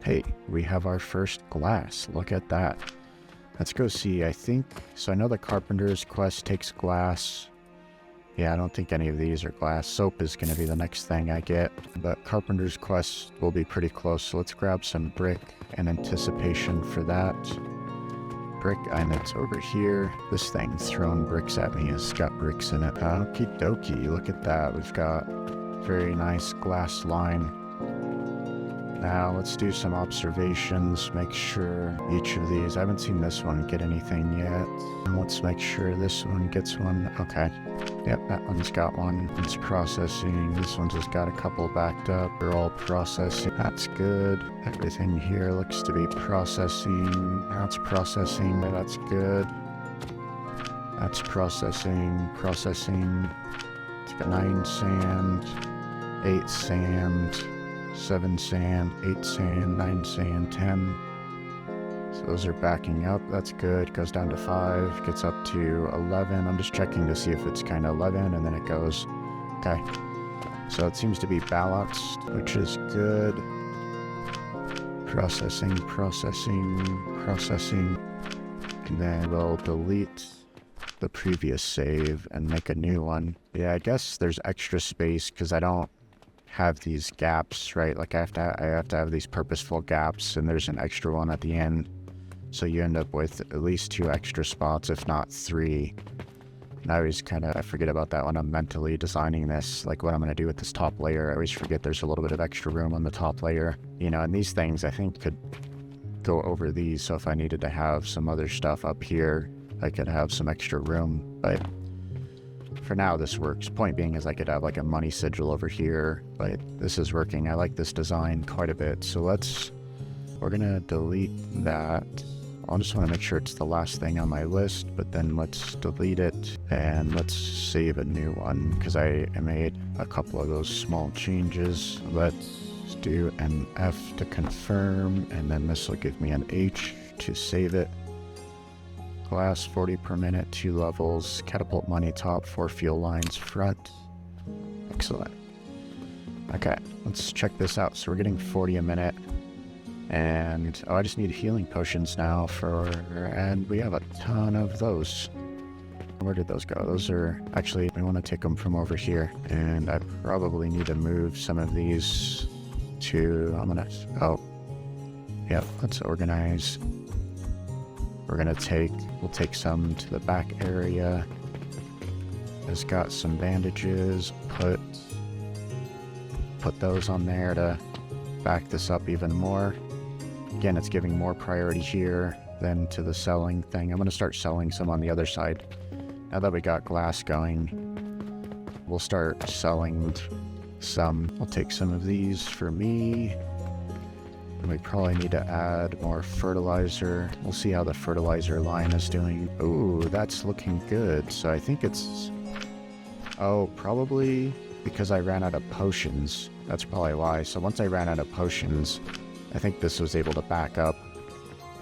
hey, we have our first glass. Look at that. Let's go see. I know the Carpenter's Quest takes glass. Yeah, I don't think any of these are glass. Soap is going to be the next thing I get, but Carpenter's Quest will be pretty close. So let's grab some brick in anticipation for that. Brick, and it's over here. This thing's throwing bricks at me. It's got bricks in it. Okie dokie, look at that. We've got very nice glass line. Now let's do some observations, make sure each of these, I haven't seen this one get anything yet. And let's make sure this one gets one. Okay. Yep, that one's got one. It's processing. This one's just got a couple backed up. They're all processing. That's good. Everything here looks to be processing. That's processing. That's good. That's processing. It's got 9 sand, 8 sand. 7 sand, 8 sand, 9 sand, 10. So those are backing up. That's good. Goes down to 5. Gets up to 11. I'm just checking to see if it's kind of 11, and then it goes. Okay. So it seems to be balanced, which is good. Processing. And then we'll delete the previous save and make a new one. Yeah, I guess there's extra space because I don't have these gaps, right? Like I have to have these purposeful gaps, and there's an extra one at the end, so you end up with at least 2 extra spots, if not 3. And I always I forget about that when I'm mentally designing this, like what I'm going to do with this top layer. I always forget there's a little bit of extra room on the top layer, you know, and these things I think could go over these, so if I needed to have some other stuff up here, I could have some extra room. But for now, this works. Point being is I could have like a money sigil over here, but this is working. I like this design quite a bit. So we're gonna delete that. I just want to make sure it's the last thing on my list, but then let's delete it and let's save a new one because I made a couple of those small changes. Let's do an F to confirm, and then this will give me an H to save it. Glass 40 per minute, 2 levels, catapult money top, 4 fuel lines front. Excellent. Okay, let's check this out. So we're getting 40 a minute. And I just need healing potions now and we have a ton of those. Where did those go? Those are actually, we want to take them from over here. And I probably need to move some of these to, let's organize. We'll take some to the back area. It's got some bandages. Put those on there to back this up even more. Again, it's giving more priority here than to the selling thing. I'm going to start selling some on the other side. Now that we got glass going, we'll start selling some. I'll take some of these for me. And we probably need to add more fertilizer. We'll see how the fertilizer line is doing. Ooh, that's looking good. So I think it's... Oh, probably because I ran out of potions. That's probably why. So once I ran out of potions, I think this was able to back up.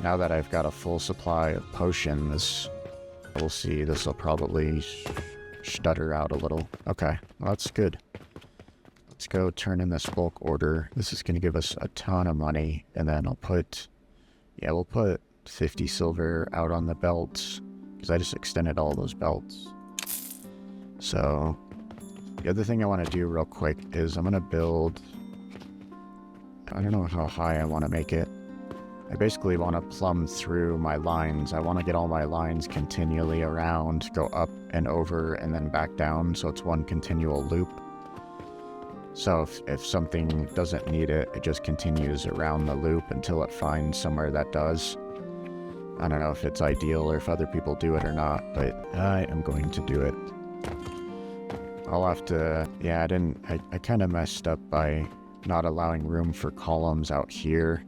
Now that I've got a full supply of potions, we'll see. This will probably stutter out a little. Okay, well, that's good. Let's go turn in this bulk order. This is going to give us a ton of money. And then I'll put... Yeah, we'll put 50 silver out on the belts, because I just extended all those belts. So, the other thing I want to do real quick is I'm going to build... I don't know how high I want to make it. I basically want to plumb through my lines. I want to get all my lines continually around, go up and over, and then back down, so it's one continual loop. So if something doesn't need it, it just continues around the loop until it finds somewhere that does. I don't know if it's ideal or if other people do it or not, but I am going to do it. I'll have to... Yeah, I kind of messed up by not allowing room for columns out here.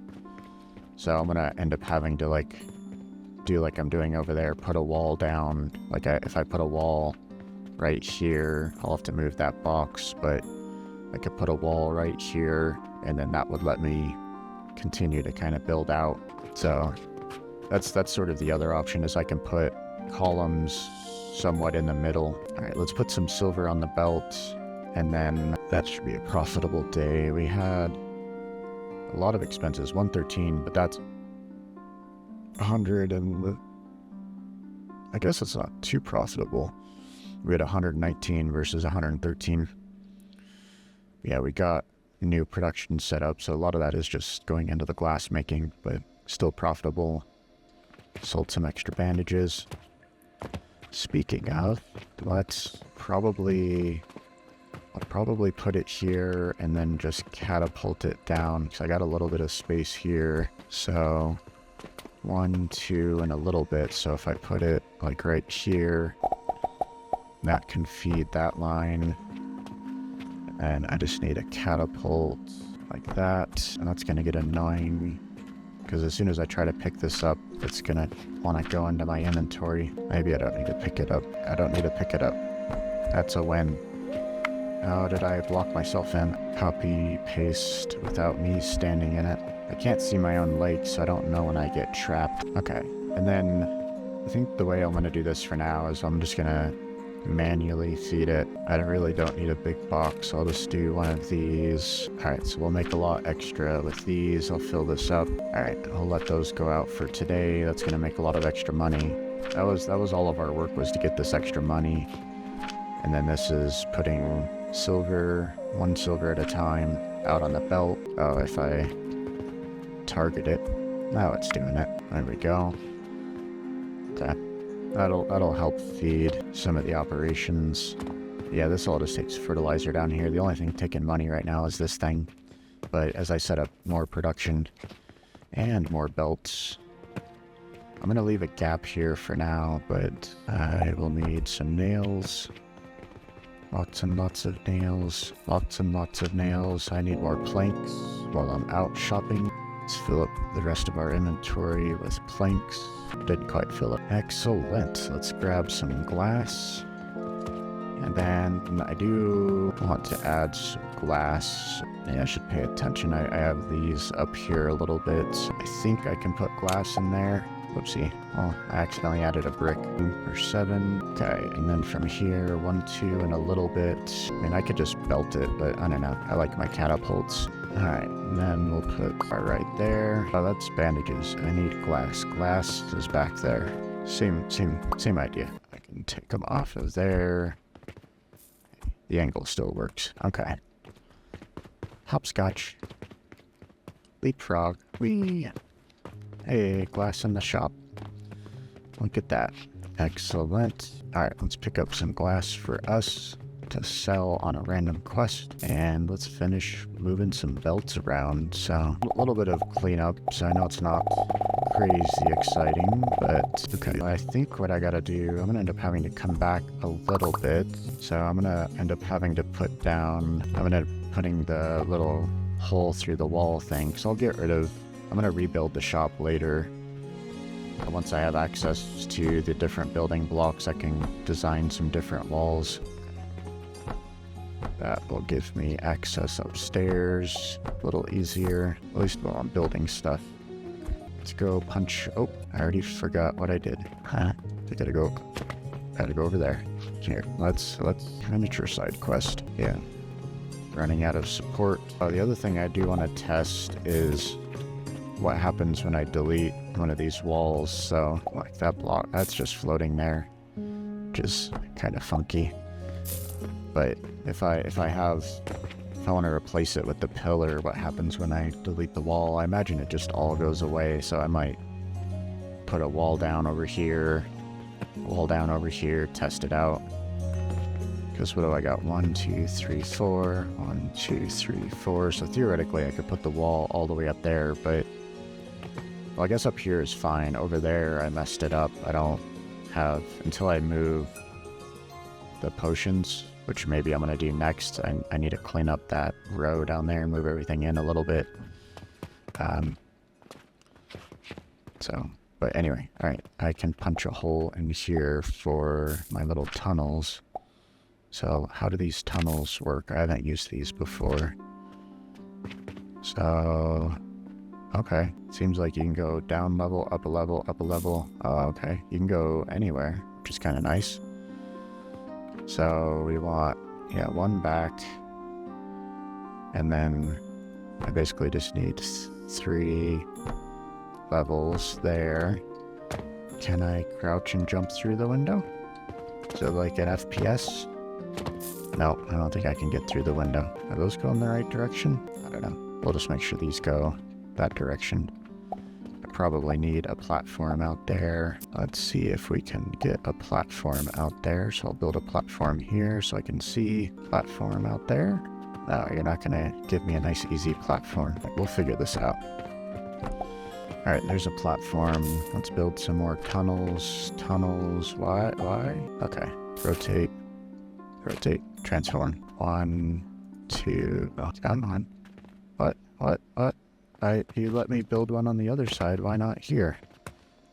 So I'm gonna end up having to do like I'm doing over there, put a wall down. If I put a wall right here, I'll have to move that box, but I could put a wall right here, and then that would let me continue to kind of build out. So that's sort of the other option, is I can put columns somewhat in the middle. All right, let's put some silver on the belt, and then that should be a profitable day. We had a lot of expenses, 113, but that's 100, and I guess it's not too profitable. We had 119 versus 113. Yeah, we got new production set up, so a lot of that is just going into the glass making, but still profitable. Sold some extra bandages. Speaking of, I'll probably put it here and then just catapult it down, because I got a little bit of space here. So 1, 2, and a little bit. So if I put it like right here, that can feed that line. And I just need a catapult like that. And that's going to get annoying, because as soon as I try to pick this up, it's going to want to go into my inventory. Maybe I don't need to pick it up. I don't need to pick it up. That's a win. Oh, did I block myself in? Copy, paste without me standing in it. I can't see my own lake, so I don't know when I get trapped. Okay, and then I think the way I'm going to do this for now is I'm just going to manually feed it. I really don't need a big box, so I'll just do one of these. Alright, so we'll make a lot extra with these. I'll fill this up. Alright, I'll let those go out for today. That's going to make a lot of extra money. That was all of our work, was to get this extra money. And then this is putting silver, 1 silver at a time, out on the belt. Oh, if I target it, now it's doing it. There we go. Okay. That'll help feed some of the operations. Yeah, this all just takes fertilizer down here. The only thing taking money right now is this thing. But as I set up more production and more belts, I'm going to leave a gap here for now, but I will need some nails. Lots and lots of nails. Lots and lots of nails. I need more planks while I'm out shopping. Let's fill up the rest of our inventory with planks. Didn't quite fill it. Excellent. Let's grab some glass. And then I do want to add some glass. Yeah, I should pay attention. I have these up here a little bit. I think I can put glass in there. Whoopsie. Oh, I accidentally added a brick. For 7. Okay, and then from here, 1, 2, and a little bit. I mean, I could just belt it, but I don't know. I like my catapults. Alright, and then we'll put right there. Oh, that's bandages. I need glass. Glass is back there. Same idea. I can take them off of there. The angle still works. Okay. Hopscotch. Leapfrog. Whee! Hey, glass in the shop. Look at that. Excellent. Alright, let's pick up some glass for us to sell on a random quest. And let's finish moving some belts around. So, a little bit of cleanup. So I know it's not crazy exciting, but okay. I think what I gotta do, I'm gonna end up having to come back a little bit. So I'm gonna end up having to put down, I'm gonna putting the little hole through the wall thing. So I'll get rid of, I'm gonna rebuild the shop later. Once I have access to the different building blocks, I can design some different walls. That will give me access upstairs a little easier, at least while I'm building stuff. Let's go punch. Oh, I already forgot what I did. I gotta go over there. Here, let's miniature side quest. Yeah, running out of support. Oh, the other thing I do want to test is what happens when I delete one of these walls. So like that block, that's just floating there, which is kind of funky. But if I want to replace it with the pillar, what happens when I delete the wall? I imagine it just all goes away. So I might put a wall down over here, test it out. Because what do I got? 1, 2, 3, 4. 1, 2, 3, 4. So theoretically, I could put the wall all the way up there, but well, I guess up here is fine. Over there, I messed it up. I don't have, until I move the potions, which maybe I'm going to do next. I need to clean up that row down there and move everything in a little bit. But anyway, all right, I can punch a hole in here for my little tunnels. So how do these tunnels work? I haven't used these before. So, okay, seems like you can go down level, up a level, up a level. Oh, okay, you can go anywhere, which is kind of nice. So we want, yeah, one back, and then I basically just need 3 levels there. Can I crouch and jump through the window? So like an FPS? No, I don't think I can get through the window. Are those going the right direction? I don't know. We'll just make sure these go that direction. I probably need a platform out there. Let's see if we can get a platform out there. So I'll build a platform here so I can see platform out there. No, you're not gonna give me a nice easy platform. We'll figure this out. All right, there's a platform. Let's build some more tunnels. Tunnels, why? Okay, rotate, transform. 1, 2, oh, come on. What? You let me build one on the other side, why not here?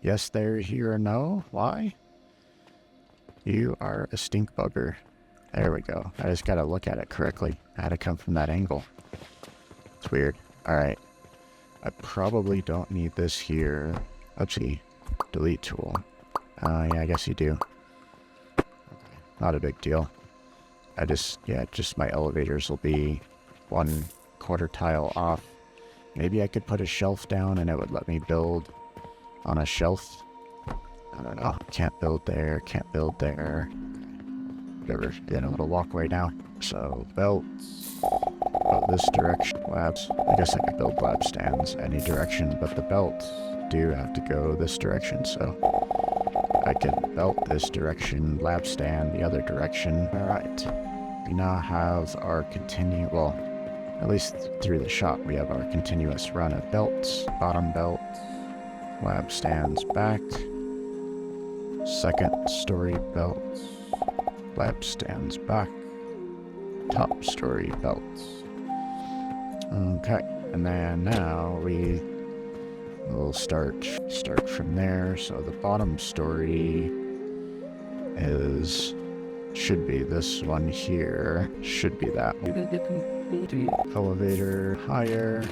Yes, there, here, no? Why? You are a stink bugger. There we go. I just gotta look at it correctly. I had to come from that angle. It's weird. Alright. I probably don't need this here. Oopsie. Delete tool. Yeah, I guess you do. Okay. Not a big deal. Just my elevators will be 1/4 tile off. Maybe I could put a shelf down and it would let me build on a shelf. I don't know. Can't build there, can't build there. Whatever, get a little walkway down. So, belts. Oh, this direction. Labs. I guess I could build lab stands any direction, but the belts do have to go this direction, so I can belt this direction, lab stand the other direction. Alright. We now have our well, at least through the shop, we have our continuous run of belts. Bottom belt, lab stands back, 2nd story belts, lab stands back, top story belts. Okay, and then now we will start from there. So the bottom story should be this one here, should be that one. Elevator higher,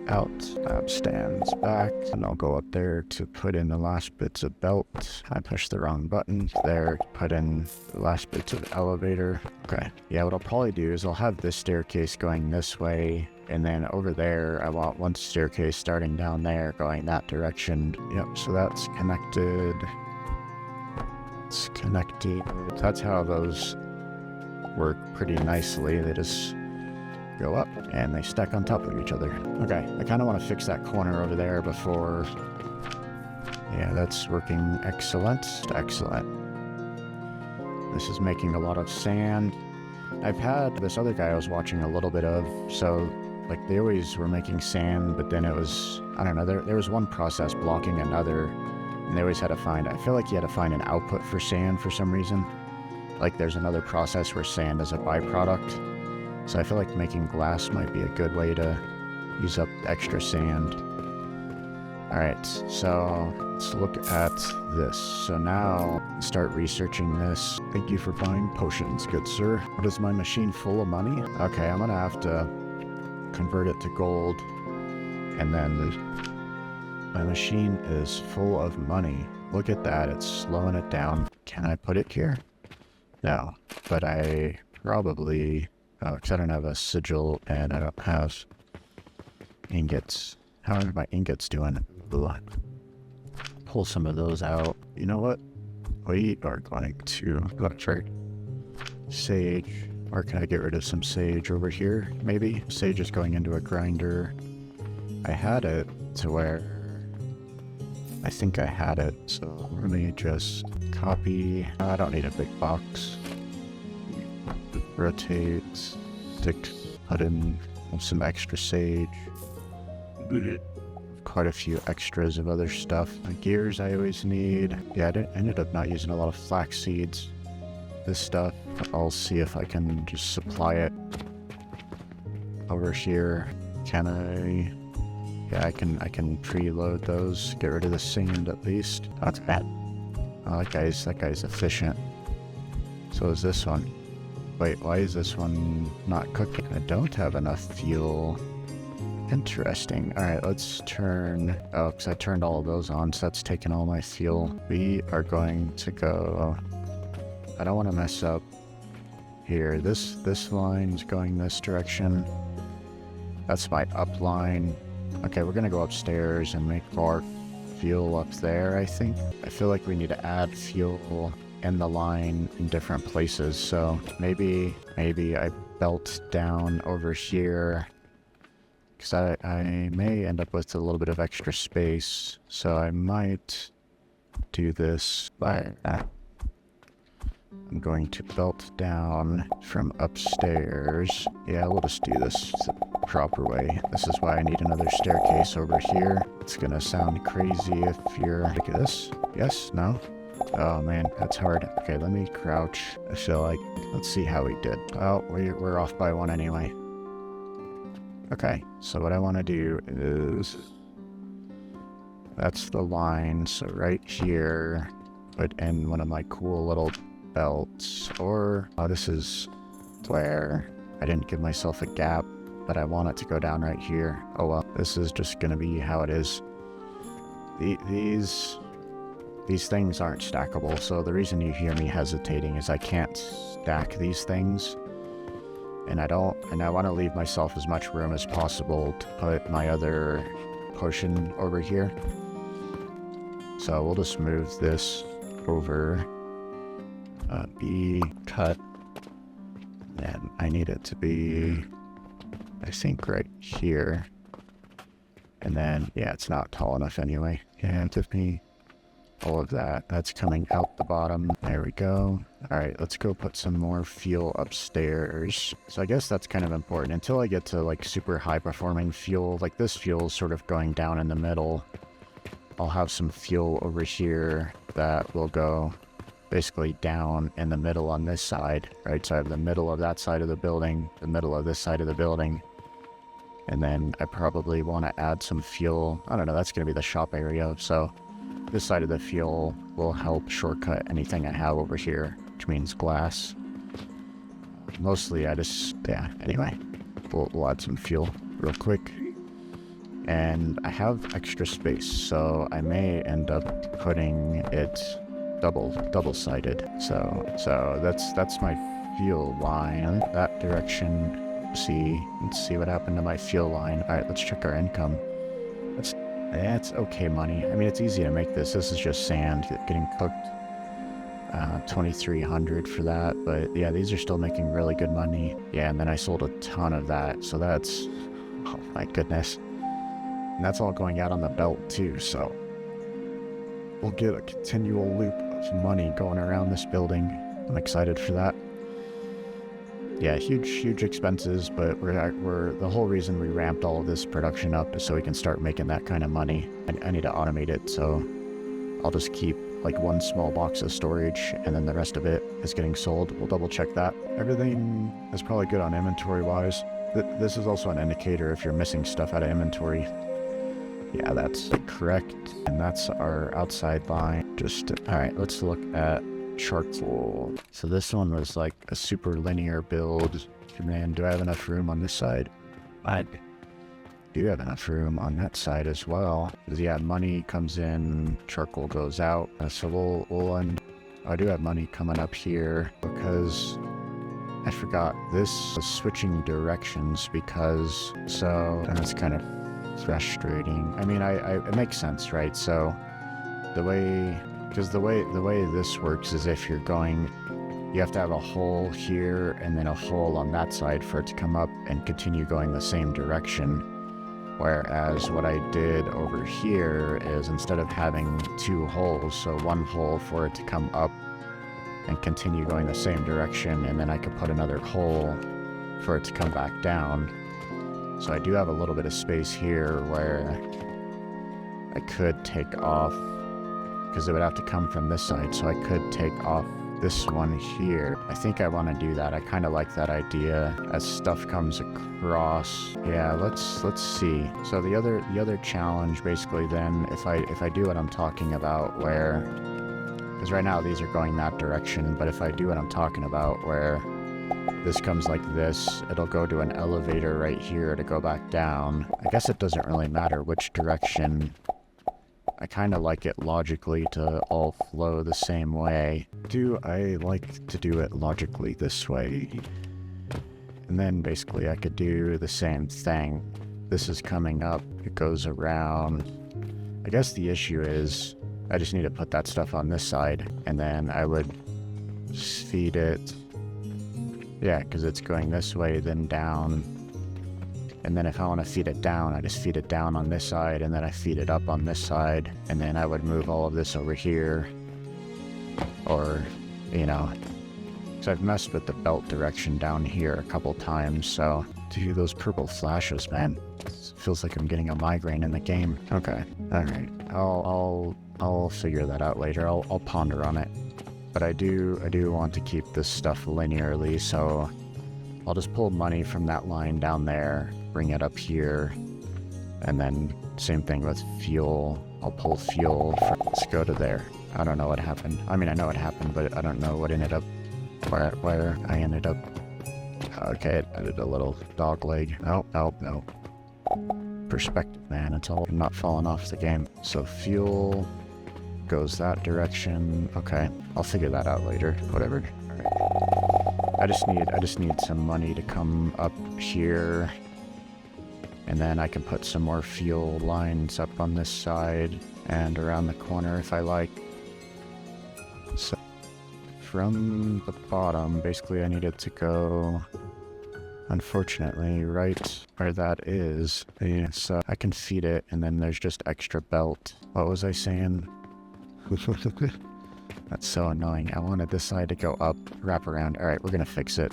out, lab stands back, and I'll go up there to put in the last bits of belt. I pushed the wrong button. There, put in the last bits of elevator. Okay, yeah, what I'll probably do is I'll have this staircase going this way, and then over there, I want one staircase starting down there, going that direction. Yep, so that's connected. It's connected. That's how those work pretty nicely. They just go up and they stack on top of each other. Okay, I kind of want to fix that corner over there before. Yeah, that's working excellent. Excellent. This is making a lot of sand. I've had this other guy I was watching a little bit of, so like they always were making sand, but then it was I don't know, there was one process blocking another, and they always had to find, I feel like you had to find an output for sand for some reason. Like there's another process where sand is a byproduct. So I feel like making glass might be a good way to use up extra sand. Alright, so let's look at this. So now, start researching this. Thank you for buying potions, good sir. What is my machine full of money? Okay, I'm gonna have to convert it to gold. And then my machine is full of money. Look at that, it's slowing it down. Can I put it here? No, but I probably... Oh, because I don't have a sigil and I don't have ingots. How are my ingots doing? Pull some of those out. You know what? We are going to go for sage. Or can I get rid of some sage over here? Maybe? Sage is going into a grinder. I had it to where... I think I had it. So let me just copy. I don't need a big box. Rotate. Stick. Put in some extra sage. Quite a few extras of other stuff. My gears I always need. Yeah, I ended up not using a lot of flax seeds. This stuff, I'll see if I can just supply it over here. Can I? Yeah, I can preload those. Get rid of the sand at least. That's bad. Oh, that guy's efficient. So is this one. Wait, why is this one not cooking? I don't have enough fuel. Interesting. Alright, let's turn... Oh, because I turned all of those on, so that's taking all my fuel. We are going to go... I don't want to mess up here. This line's going this direction. That's my up line. Okay, we're going to go upstairs and make more fuel up there, I think. I feel like we need to add fuel in the line in different places, so maybe I belt down over here. Because I may end up with a little bit of extra space, so I might do this by that. I'm going to belt down from upstairs. Yeah, we'll just do this the proper way. This is why I need another staircase over here. It's gonna sound crazy if you're... Look at this. Yes? No? Oh man, that's hard. Okay, let me crouch. I feel like... Let's see how we did. Oh, we're off by one anyway. Okay, so what I want to do is, that's the line, so right here, put in one of my cool little belts, or, oh, this is where I didn't give myself a gap, but I want it to go down right here. Oh well, this is just going to be how it is. These things aren't stackable, so the reason you hear me hesitating is I can't stack these things. And I want to leave myself as much room as possible to put my other potion over here. So we'll just move this over. Be cut. And I need it to be, I think, right here. And then, yeah, it's not tall enough anyway. Yeah, it took me all of that. That's coming out the bottom. There we go. Alright, let's go put some more fuel upstairs. So I guess that's kind of important. Until I get to like super high performing fuel, like this fuel is sort of going down in the middle. I'll have some fuel over here that will go basically down in the middle on this side. Right, so I have the middle of that side of the building, the middle of this side of the building. And then I probably want to add some fuel. I don't know, that's going to be the shop area, so this side of the fuel will help shortcut anything I have over here, which means glass. Mostly I just, yeah, anyway. We'll add some fuel real quick. And I have extra space, so I may end up putting it double-sided. So that's my fuel line. That direction, let's see what happened to my fuel line. Alright, let's check our income. That's okay money. I mean, it's easy to make this. This is just sand getting cooked. 2,300 for that. But yeah, these are still making really good money. Yeah, and then I sold a ton of that. So that's... Oh my goodness. And that's all going out on the belt too, so... We'll get a continual loop of money going around this building. I'm excited for that. Yeah, huge expenses, but we're the whole reason we ramped all of this production up is so we can start making that kind of money. And I need to automate it, so I'll just keep like one small box of storage, and then the rest of it is getting sold. We'll double check that. Everything is probably good on inventory-wise. This is also an indicator if you're missing stuff out of inventory. Yeah, that's correct. And that's our outside line. All right, let's look at charcoal. So this one was like a super linear build. Man, do I have enough room on this side? I do have enough room on that side as well. Because yeah, money comes in, charcoal goes out. So we'll end. I do have money coming up here because I forgot this is switching directions because that's kind of frustrating. I mean, it makes sense, right? So the way this works is if you're going, you have to have a hole here and then a hole on that side for it to come up and continue going the same direction. Whereas what I did over here is instead of having two holes, so one hole for it to come up and continue going the same direction, and then I could put another hole for it to come back down. So I do have a little bit of space here where I could take off, because it would have to come from this side, so I could take off this one here. I think I want to do that. I kind of like that idea as stuff comes across. Yeah, let's see. So the other challenge basically then, if I do what I'm talking about, where, because right now these are going that direction, but if I do what I'm talking about where this comes like this, it'll go to an elevator right here to go back down. I guess it doesn't really matter which direction. I kind of like it logically to all flow the same way. Do I like to do it logically this way? And then basically I could do the same thing. This is coming up, it goes around. I guess the issue is I just need to put that stuff on this side, and then I would feed it. Yeah, because it's going this way, then down. And then if I want to feed it down, I just feed it down on this side, and then I feed it up on this side, and then I would move all of this over here. Or, you know, so I've messed with the belt direction down here a couple times, so... Dude, those purple flashes, man. It feels like I'm getting a migraine in the game. Okay, alright. I'll figure that out later. I'll ponder on it. But I do want to keep this stuff linearly, so I'll just pull money from that line down there, bring it up here, and then same thing with fuel. I'll pull fuel from, let's go to there. I don't know what happened. I mean, I know what happened, but I don't know what ended up, where I ended up. Okay, I did a little dog leg. No. Perspective, man, it's all, I'm not falling off the game. So fuel goes that direction. Okay, I'll figure that out later. Whatever. All right. I just need some money to come up here, and then I can put some more fuel lines up on this side and around the corner if I like. So from the bottom, basically I need it to go, unfortunately, right where that is. Yeah, so I can feed it, and then there's just extra belt. What was I saying? That's so annoying. I wanted this side to go up, wrap around. All right, we're gonna fix it.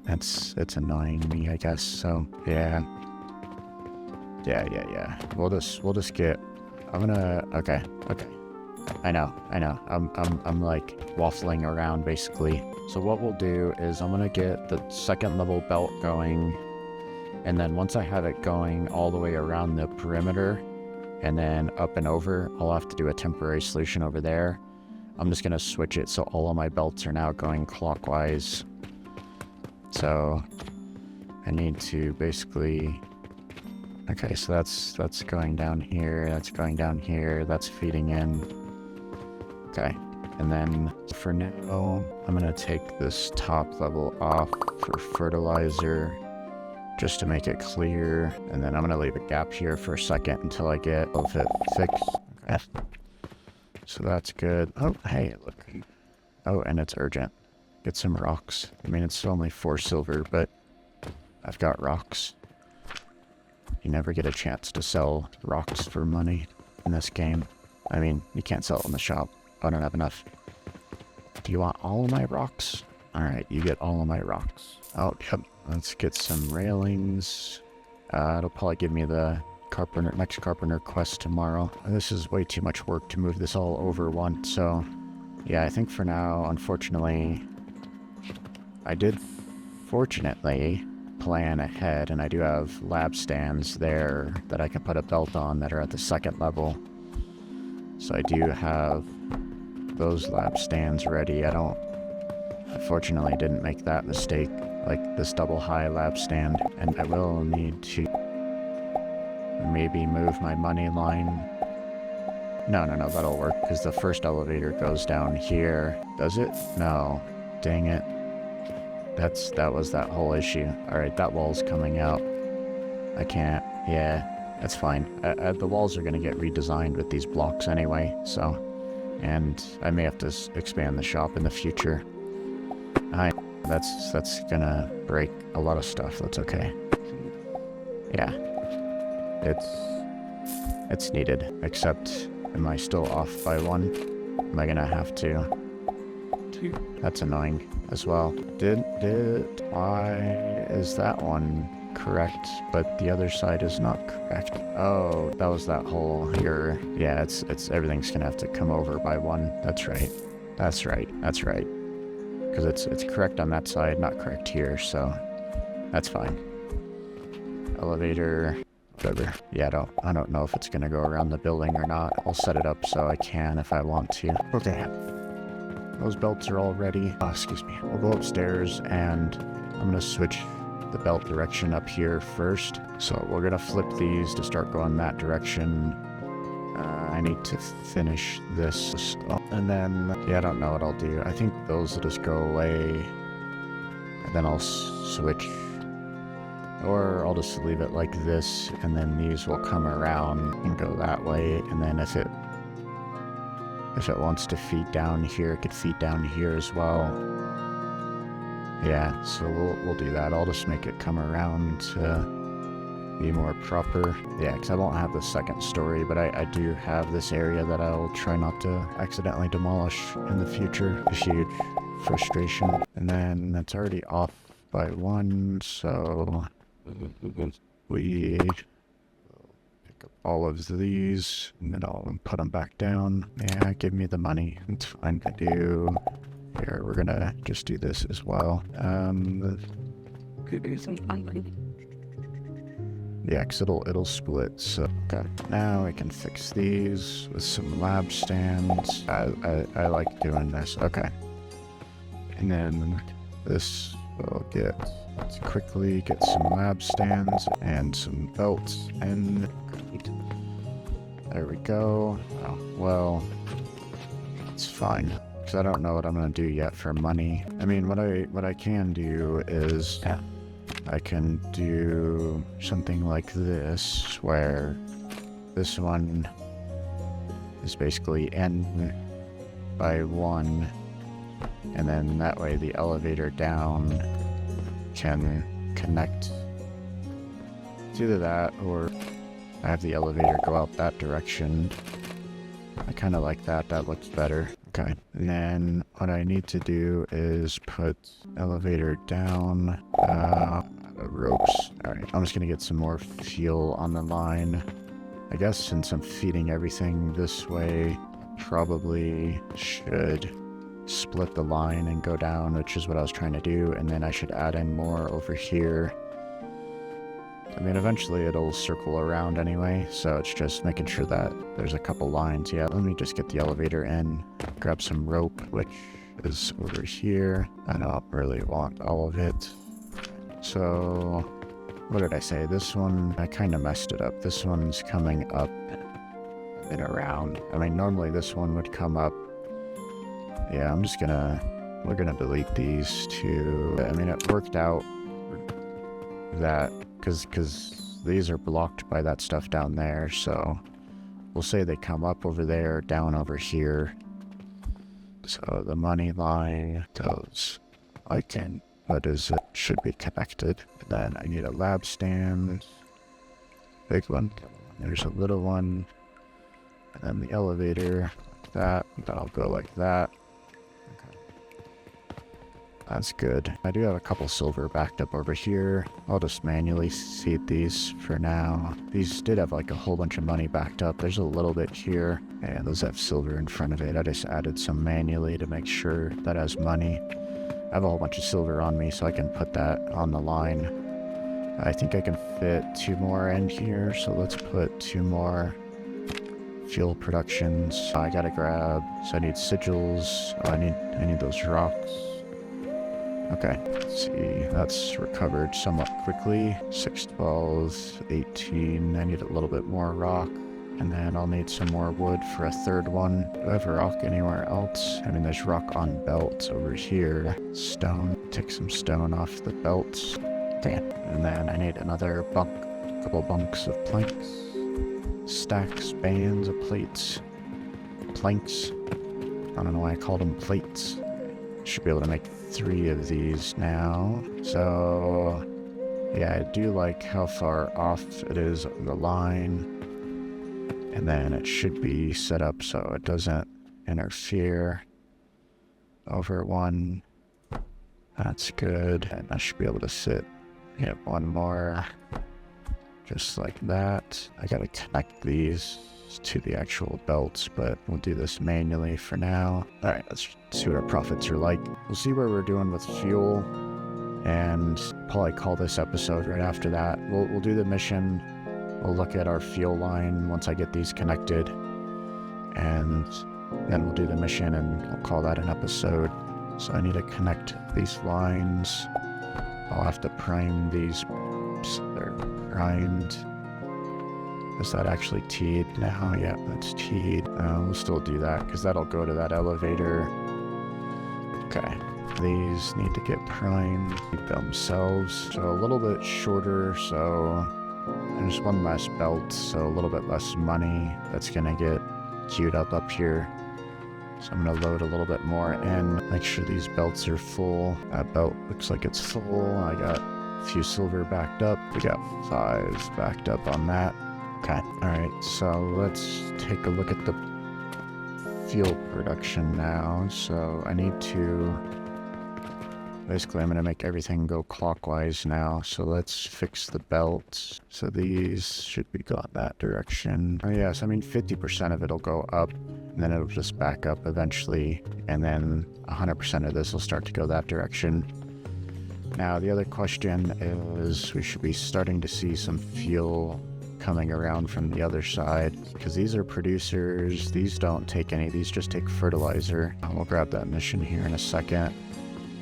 It's annoying me, I guess. So yeah. We'll just get. Okay. I know. I'm like waffling around basically. So what we'll do is I'm gonna get the second level belt going, and then once I have it going all the way around the perimeter and then up and over, I'll have to do a temporary solution over there. I'm just gonna switch it so all of my belts are now going clockwise. So I need to basically, okay, so that's going down here, that's going down here, that's feeding in. Okay, and then for now, I'm gonna take this top level off for fertilizer, just to make it clear, and then I'm gonna leave a gap here for a second until I get all of it fixed. Okay. So that's good. Oh, hey, look. Oh, and it's urgent. Get some rocks. I mean, it's only 4 silver, but I've got rocks. You never get a chance to sell rocks for money in this game. I mean, you can't sell it in the shop. I don't have enough. Do you want all of my rocks? Alright, you get all of my rocks. Oh, yep. Let's get some railings. It'll probably give me the next carpenter quest tomorrow. This is way too much work to move this all over once, so yeah, I think for now, unfortunately, I did fortunately plan ahead, and I do have lab stands there that I can put a belt on that are at the second level. So I do have those lab stands ready. I fortunately didn't make that mistake, like this double high lab stand, and I will need to maybe move my money line. No, that'll work, because the first elevator goes down here. Does it? No. Dang it. That was that whole issue. Alright, that wall's coming out. I can't. Yeah, that's fine. The walls are going to get redesigned with these blocks anyway, so... And I may have to expand the shop in the future. That's gonna break a lot of stuff. That's okay. Yeah. It's needed. Except, am I still off by 1? Am I gonna have to? 2. That's annoying as well. Why is that one correct, but the other side is not correct? Oh, that was that whole here. Yeah, it's everything's gonna have to come over by 1. That's right. That's right. Because it's correct on that side, not correct here, so that's fine. Elevator, whatever. Yeah, I don't know if it's gonna go around the building or not. I'll set it up so I can if I want to. Okay. Those belts are all ready. Oh, excuse me. We'll go upstairs and I'm gonna switch the belt direction up here first. So we're gonna flip these to start going that direction. I need to finish this. And then, yeah, I don't know what I'll do. I think those will just go away. And then I'll switch. Or I'll just leave it like this, and then these will come around and go that way. And then if it wants to feed down here, it could feed down here as well. Yeah, so we'll do that. I'll just make it come around to be more proper. Yeah, because I won't have the second story, but I do have this area that I'll try not to accidentally demolish in the future. A huge frustration. And then that's already off by 1, so we pick up all of these, and then I'll put them back down. Yeah, give me the money. It's fine to do. Here, we're gonna just do this as well. Yeah, because it'll split, so... Okay, now I can fix these with some lab stands. I like doing this. Okay. And then this will let's quickly get some lab stands and some belts, and... There we go. Oh, well... It's fine. Because I don't know what I'm going to do yet for money. I mean, what I can do is... I can do something like this, where this one is basically n by 1, and then that way the elevator down can connect. It's either that, or I have the elevator go out that direction. I kind of like that. That looks better. Okay. And then what I need to do is put elevator down, ropes. Alright, I'm just gonna get some more fuel on the line. I guess since I'm feeding everything this way, probably should split the line and go down, which is what I was trying to do, and then I should add in more over here. I mean, eventually it'll circle around anyway, so it's just making sure that there's a couple lines. Yeah, let me just get the elevator in, grab some rope, which is over here. I don't really want all of it. So, what did I say? This one, I kind of messed it up. This one's coming up and around. I mean, normally this one would come up. Yeah, we're gonna delete these two. I mean, it worked out that, because these are blocked by that stuff down there, so we'll say they come up over there, down over here. So the money line goes like in. That is, it should be connected. Then I need a lab stand. Big one. There's a little one. And then the elevator, like that. Then I'll go like that. Okay. That's good. I do have a couple silver backed up over here. I'll just manually seed these for now. These did have like a whole bunch of money backed up. There's a little bit here. Yeah, those have silver in front of it. I just added some manually to make sure that has money. I have a whole bunch of silver on me, so I can put that on the line. I think I can fit 2 more in here, so let's put 2 more fuel productions. I gotta grab, so I need sigils. Oh, I need those rocks. Okay, let's see, that's recovered somewhat quickly. 6, 12, 18, I need a little bit more rock. And then I'll need some more wood for a 3rd one. Do I have rock anywhere else? I mean, there's rock on belts over here. Stone, take some stone off the belts. Damn. And then I need another bunk, a couple bunks of planks. Stacks, bands of plates. Planks. I don't know why I called them plates. Should be able to make 3 of these now. So, yeah, I do like how far off it is on the line. And then it should be set up so it doesn't interfere over one. That's good. And I should be able to sit, get 1 more, just like that. I gotta connect these to the actual belts, but we'll do this manually for now. All right, let's see what our profits are like. We'll see where we're doing with fuel, and probably call this episode right after that. We'll do the mission. We'll look at our fuel line once I get these connected, and then we'll do the mission, and I'll call that an episode. So I need to connect these lines. I'll have to prime these. They're primed. Is that actually teed now? Yeah, that's teed. We'll still do that because that'll go to that elevator. Okay. These need to get primed themselves. So a little bit shorter, so there's 1 less belt, so a little bit less money that's gonna get queued up here. So I'm gonna load a little bit more in, make sure these belts are full. That belt looks like it's full. I got a few silver backed up. We got 5 backed up on that. Okay, alright, so let's take a look at the fuel production now. So I need to, basically I'm going to make everything go clockwise now. So let's fix the belts. So these should be going that direction. Oh yes, I mean 50% of it will go up, and then it'll just back up eventually, and then 100% of this will start to go that direction. Now the other question is, we should be starting to see some fuel coming around from the other side, because these are producers. These don't take any, these just take fertilizer. We'll grab that mission here in a second.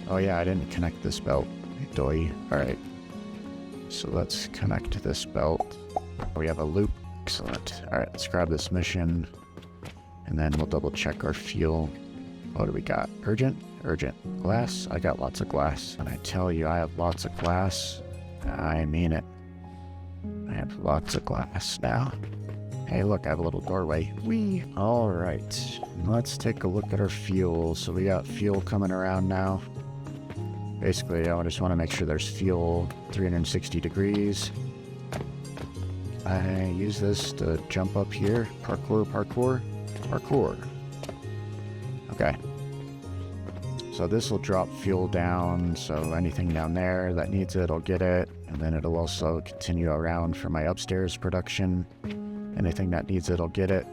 Oh yeah, I didn't connect this belt. Doy. Alright. So let's connect this belt. We have a loop. Excellent. Alright, let's grab this mission, and then we'll double check our fuel. What do we got? Urgent? Urgent. Glass? I got lots of glass. And I tell you, I have lots of glass. I mean it. I have lots of glass now. Hey, look, I have a little doorway. Whee! Alright, let's take a look at our fuel. So we got fuel coming around now. Basically, I just want to make sure there's fuel 360 degrees. I use this to jump up here. Parkour, parkour, parkour. Okay. So this will drop fuel down, so anything down there that needs it, I'll get it. And then it'll also continue around for my upstairs production. Anything that needs it, I'll get it.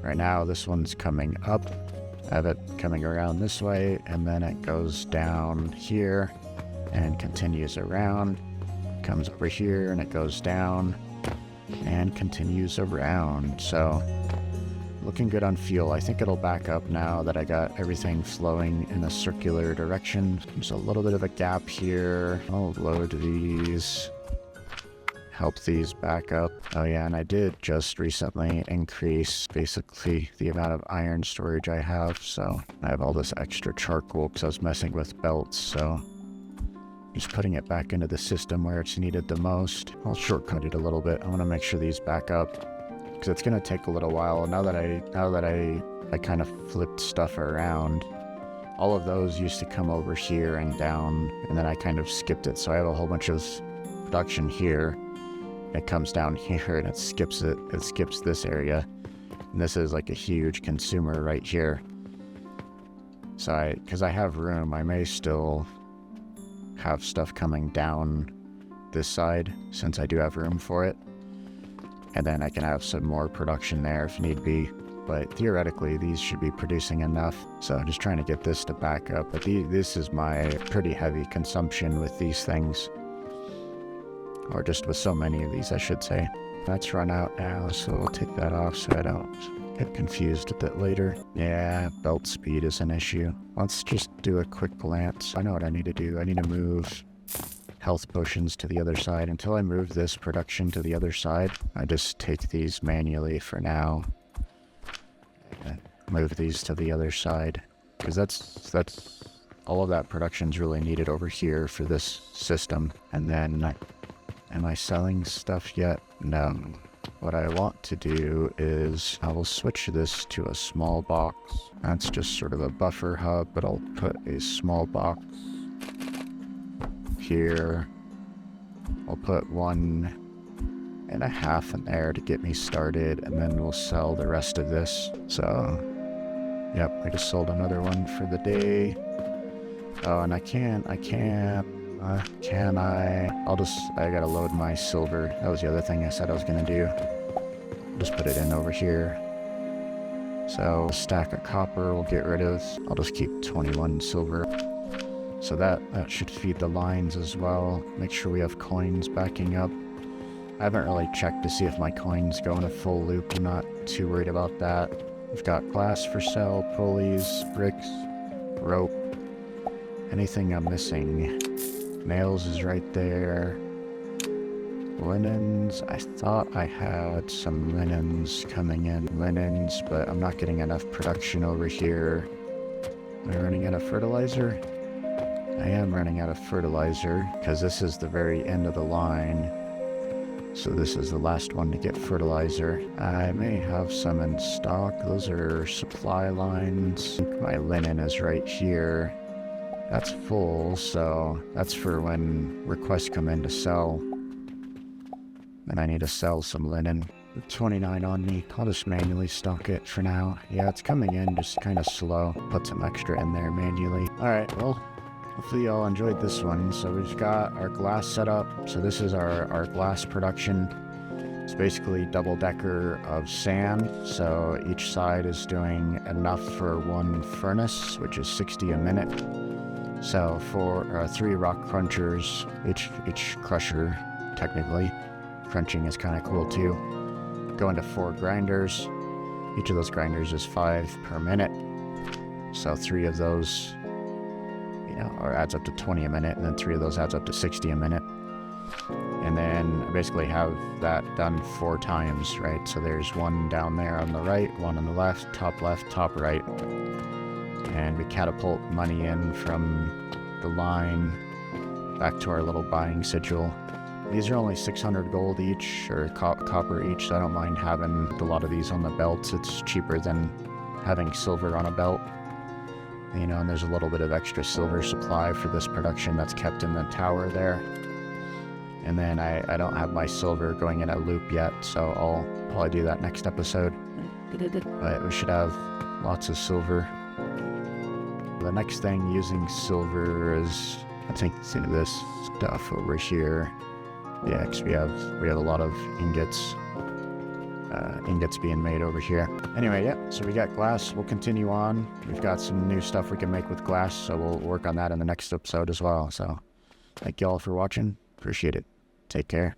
Right now, this one's coming up. I have it coming around this way, and then it goes down here and continues around. Comes over here, and it goes down and continues around. So, looking good on fuel. I think it'll back up now that I got everything flowing in a circular direction. There's a little bit of a gap here. I'll load these. Help these back up. Oh yeah, and I did just recently increase basically the amount of iron storage I have. So I have all this extra charcoal because I was messing with belts. So just putting it back into the system where it's needed the most. I'll shortcut it a little bit. I want to make sure these back up, because it's going to take a little while. Now that I kind of flipped stuff around, all of those used to come over here and down, and then I kind of skipped it. So I have a whole bunch of production here. It comes down here and it skips this area. And this is like a huge consumer right here. So because I have room, I may still have stuff coming down this side since I do have room for it. And then I can have some more production there if need be. But theoretically, these should be producing enough. So I'm just trying to get this to back up. But this is my pretty heavy consumption with these things. Or just with so many of these, I should say. That's run out now, so we'll take that off so I don't get confused with it later. Yeah, belt speed is an issue. Let's just do a quick glance. I know what I need to do. I need to move health potions to the other side. Until I move this production to the other side, I just take these manually for now. Move these to the other side. Because that's all of that production's really needed over here for this system. And then, am I selling stuff yet? No. What I want to do is I will switch this to a small box. That's just sort of a buffer hub, but I'll put a small box here. I'll put 1.5 in there to get me started, and then we'll sell the rest of this. So, yep, I just sold another one for the day. Oh, and can I gotta load my silver. That was the other thing I said I was gonna do. Just put it in over here. So, a stack of copper we'll get rid of. I'll just keep 21 silver. So that should feed the lines as well. Make sure we have coins backing up. I haven't really checked to see if my coins go in a full loop. I'm not too worried about that. We've got glass for sale, pulleys, bricks, rope. Anything I'm missing? Nails is right there. Linens. I thought I had some linens coming in. Linens, but I'm not getting enough production over here. Am I running out of fertilizer? I am running out of fertilizer because this is the very end of the line. So this is the last one to get fertilizer. I may have some in stock. Those are supply lines. My linen is right here. That's full, so that's for when requests come in to sell. And I need to sell some linen. 29 on me. I'll just manually stock it for now. Yeah, it's coming in just kind of slow. Put some extra in there manually. Alright, well, hopefully y'all enjoyed this one. So we've got our glass set up. So this is our glass production. It's basically double-decker of sand. So each side is doing enough for one furnace, which is 60 a minute. So for 3 rock crunchers, each crusher, technically. Crunching is kind of cool too. Go into 4 grinders. Each of those grinders is 5 per minute. So 3 of those, or adds up to 20 a minute, and then 3 of those adds up to 60 a minute. And then I basically have that done 4 times, right? So there's one down there on the right, one on the left, top right. And we catapult money in from the line back to our little buying sigil. These are only 600 gold each, or copper each, so I don't mind having a lot of these on the belts. It's cheaper than having silver on a belt. And there's a little bit of extra silver supply for this production that's kept in the tower there. And then I don't have my silver going in a loop yet, so I'll probably do that next episode. But we should have lots of silver. The next thing using silver is, I think, this stuff over here. Yeah, because we have a lot of ingots being made over here. Anyway, yeah, so we got glass. We'll continue on. We've got some new stuff we can make with glass, so we'll work on that in the next episode as well. So thank you all for watching. Appreciate it. Take care.